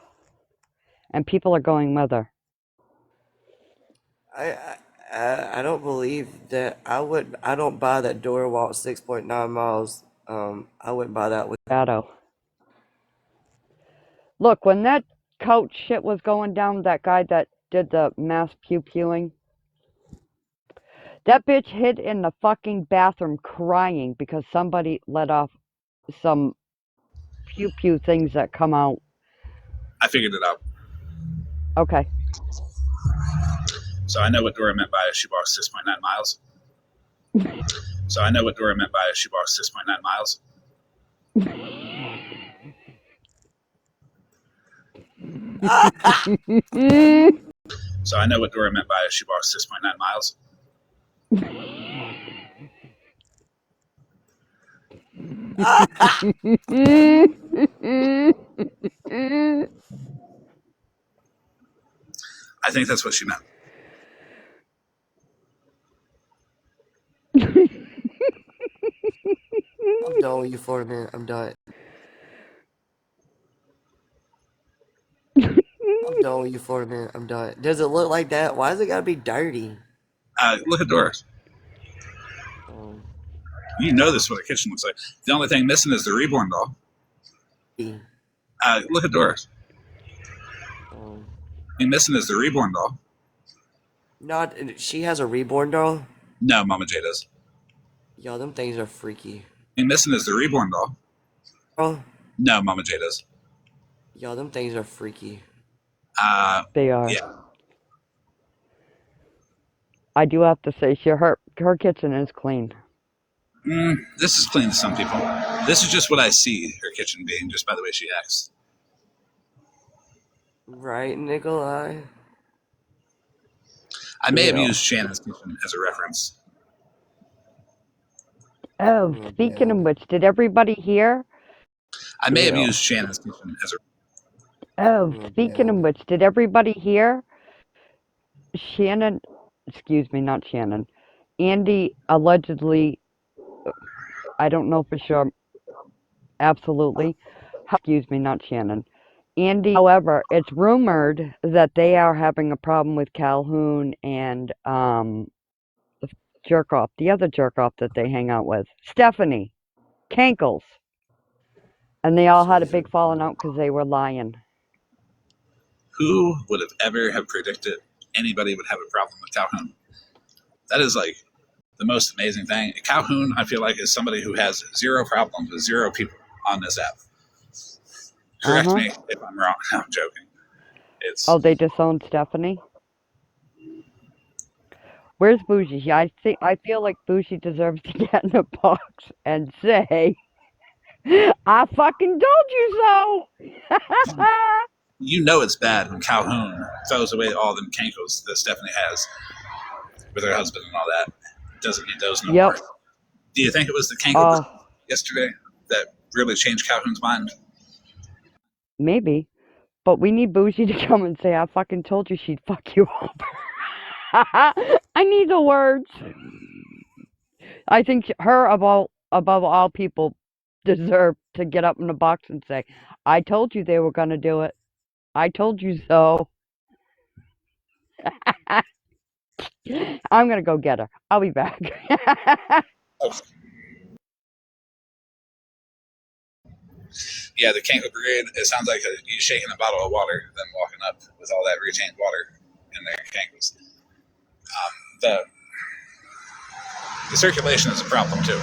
[SPEAKER 11] And people are going with her.
[SPEAKER 12] I don't believe that. I don't buy that Dora walked 6.9 miles. I wouldn't buy that with
[SPEAKER 11] Shadow. Look, when that coach shit was going down, that guy that did the mass pew-pewing, that bitch hid in the fucking bathroom crying because somebody let off some pew-pew things that come out.
[SPEAKER 1] I figured it out.
[SPEAKER 11] Okay.
[SPEAKER 1] So I know what Dora meant by she walked 6.9 miles. So I know what Dora meant by she walked 6.9 miles. So I know what Dora meant by she walked 6.9 miles. I think that's what she meant.
[SPEAKER 12] I'm done with you for a minute. I'm done. I'm done with you for a minute. I'm done. Does it look like that? Why does it gotta be dirty?
[SPEAKER 1] Look at doors.
[SPEAKER 12] Um,
[SPEAKER 1] You know this is what a kitchen looks like. The only thing missing is the reborn doll. Look at doors. The missing is the reborn doll.
[SPEAKER 12] not. She has a reborn doll.
[SPEAKER 1] No, Mama J does.
[SPEAKER 12] Yo, them things are freaky.
[SPEAKER 1] The missing is the reborn doll.
[SPEAKER 12] Oh.
[SPEAKER 1] No, Mama J does.
[SPEAKER 12] Yo, them things are freaky.
[SPEAKER 11] They are.
[SPEAKER 1] Yeah.
[SPEAKER 11] I do have to say, her kitchen is clean.
[SPEAKER 1] This is clean to some people. This is just what I see her kitchen being, just by the way she acts.
[SPEAKER 12] Right, Nikolai?
[SPEAKER 1] I may have used Shannon's kitchen as a reference.
[SPEAKER 11] Oh, speaking of which, did everybody hear?
[SPEAKER 1] I may have used Shannon's kitchen as a.
[SPEAKER 11] Oh, speaking of which, did everybody hear? Shannon, excuse me, not Shannon. Andy allegedly, I don't know for sure, absolutely. Excuse me, not Shannon. Andy, however, it's rumored that they are having a problem with Calhoun and the jerk-off, the other jerk-off that they hang out with, Stephanie, Cankles. And they all had a big falling out because they were lying.
[SPEAKER 1] Who would have ever have predicted anybody would have a problem with Calhoun? That is like the most amazing thing. Calhoun, I feel like, is somebody who has zero problems with zero people on this app. Correct me if I'm wrong. I'm joking.
[SPEAKER 11] They disowned Stephanie? Where's Bougie? I feel like Bougie deserves to get in a box and say, I fucking told you so!
[SPEAKER 1] You know it's bad when Calhoun throws away all them cankles that Stephanie has with her husband and all that. Doesn't need those no more. Do you think it was the cankle yesterday that really changed Calhoun's mind?
[SPEAKER 11] Maybe. But we need Bougie to come and say, I fucking told you she'd fuck you up. I need the words. I think her, above all people, deserve to get up in the box and say, I told you they were going to do it. I told you so. I'm going to go get her. I'll be back.
[SPEAKER 1] Yeah, the cankle brigade, it sounds like you shaking a bottle of water, then walking up with all that retained water in their cankles. The circulation is a problem, too.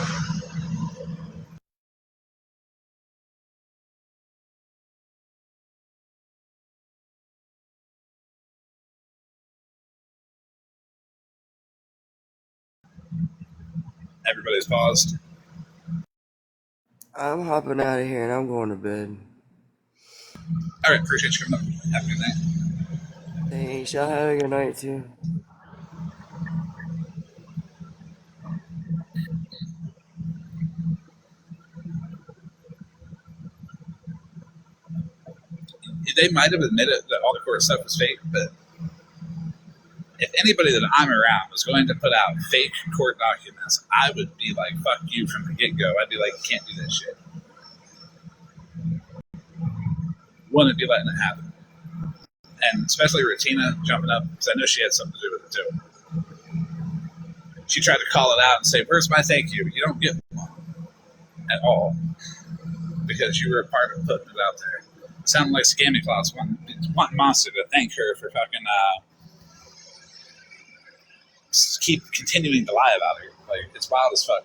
[SPEAKER 1] Everybody's paused.
[SPEAKER 12] I'm hopping out of here and I'm going to bed.
[SPEAKER 1] All right, appreciate you coming up. Have a good night.
[SPEAKER 12] Thanks. Y'all have a good night, too.
[SPEAKER 1] They might have admitted that all the court stuff was fake, but if anybody that I'm around was going to put out fake court documents, I would be like, fuck you from the get-go. I'd be like, you can't do that shit. Wouldn't be letting it happen. And especially Ratina jumping up, because I know she had something to do with it too. She tried to call it out and say, where's my thank you? You don't get one at all, because you were a part of putting it out there. It sounded like Scammy Claus wanting Monster to thank her for fucking keep continuing to lie about her. Like, it's wild as fuck.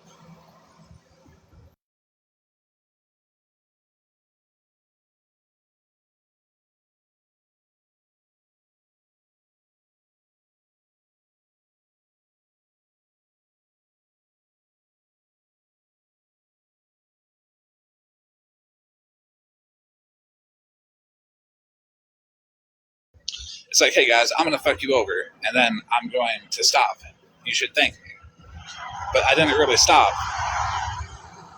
[SPEAKER 1] It's like, hey guys, I'm going to fuck you over, and then I'm going to stop. You should thank me. But I didn't really stop.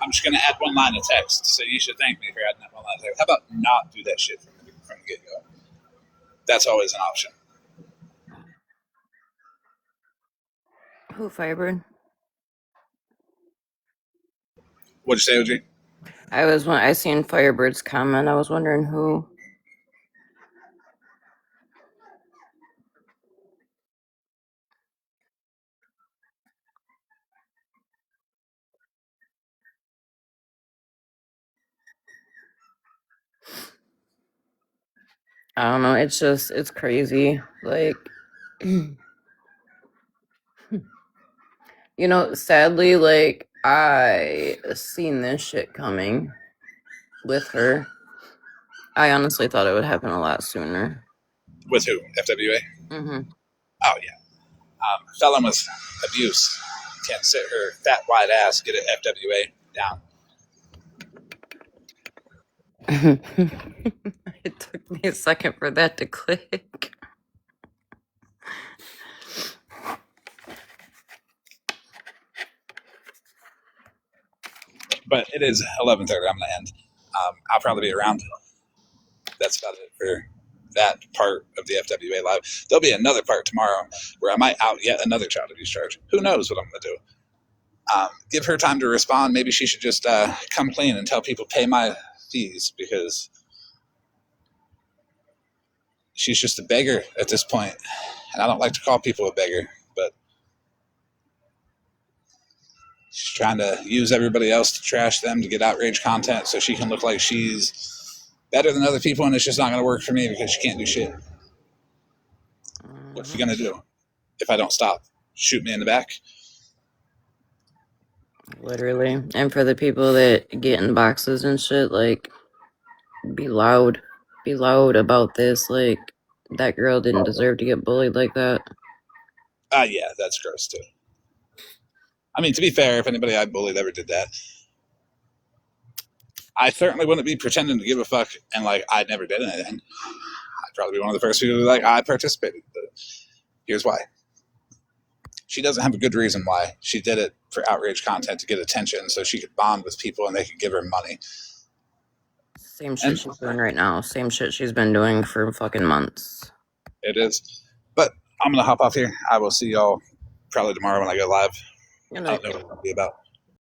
[SPEAKER 1] I'm just going to add one line of text, so you should thank me for adding that one line of text. How about not do that shit from the get-go? That's always an option.
[SPEAKER 3] Who, Firebird?
[SPEAKER 1] What'd you say, OG?
[SPEAKER 3] I seen Firebird's comment. I was wondering who. I don't know. It's crazy. Like, you know, sadly, like, I seen this shit coming with her. I honestly thought it would happen a lot sooner.
[SPEAKER 1] With who? FWA?
[SPEAKER 3] Mm-hmm.
[SPEAKER 1] Oh, yeah. Felon with abuse can sit her fat, wide ass, get an FWA down.
[SPEAKER 3] It took me a second for that to click.
[SPEAKER 1] But it is 11:30. I'm going to end. I'll probably be around. That's about it for that part of the FWA live. There'll be another part tomorrow where I might out yet another child abuse charge. Who knows what I'm going to do? Give her time to respond. Maybe she should just come clean and tell people pay my fees, because she's just a beggar at this point. And I don't like to call people a beggar, but she's trying to use everybody else to trash them to get outrage content so she can look like she's better than other people, and it's just not going to work for me because she can't do shit. What's she going to do if I don't stop? Shoot me in the back?
[SPEAKER 3] Literally. And for the people that get in boxes and shit, like, be loud. Be loud about this. Like, that girl didn't deserve to get bullied like that.
[SPEAKER 1] Yeah, that's gross too. I mean, to be fair, if anybody I bullied ever did that, I certainly wouldn't be pretending to give a fuck and like I never did anything. I'd probably be one of the first people to be like, I participated, but here's why. She doesn't have a good reason why. She did it for outrage content to get attention so she could bond with people and they could give her money.
[SPEAKER 3] Same shit she's doing right now. Same shit she's been doing for fucking months.
[SPEAKER 1] It is. But I'm going to hop off here. I will see y'all probably tomorrow when I go live. I don't know what it'll be about.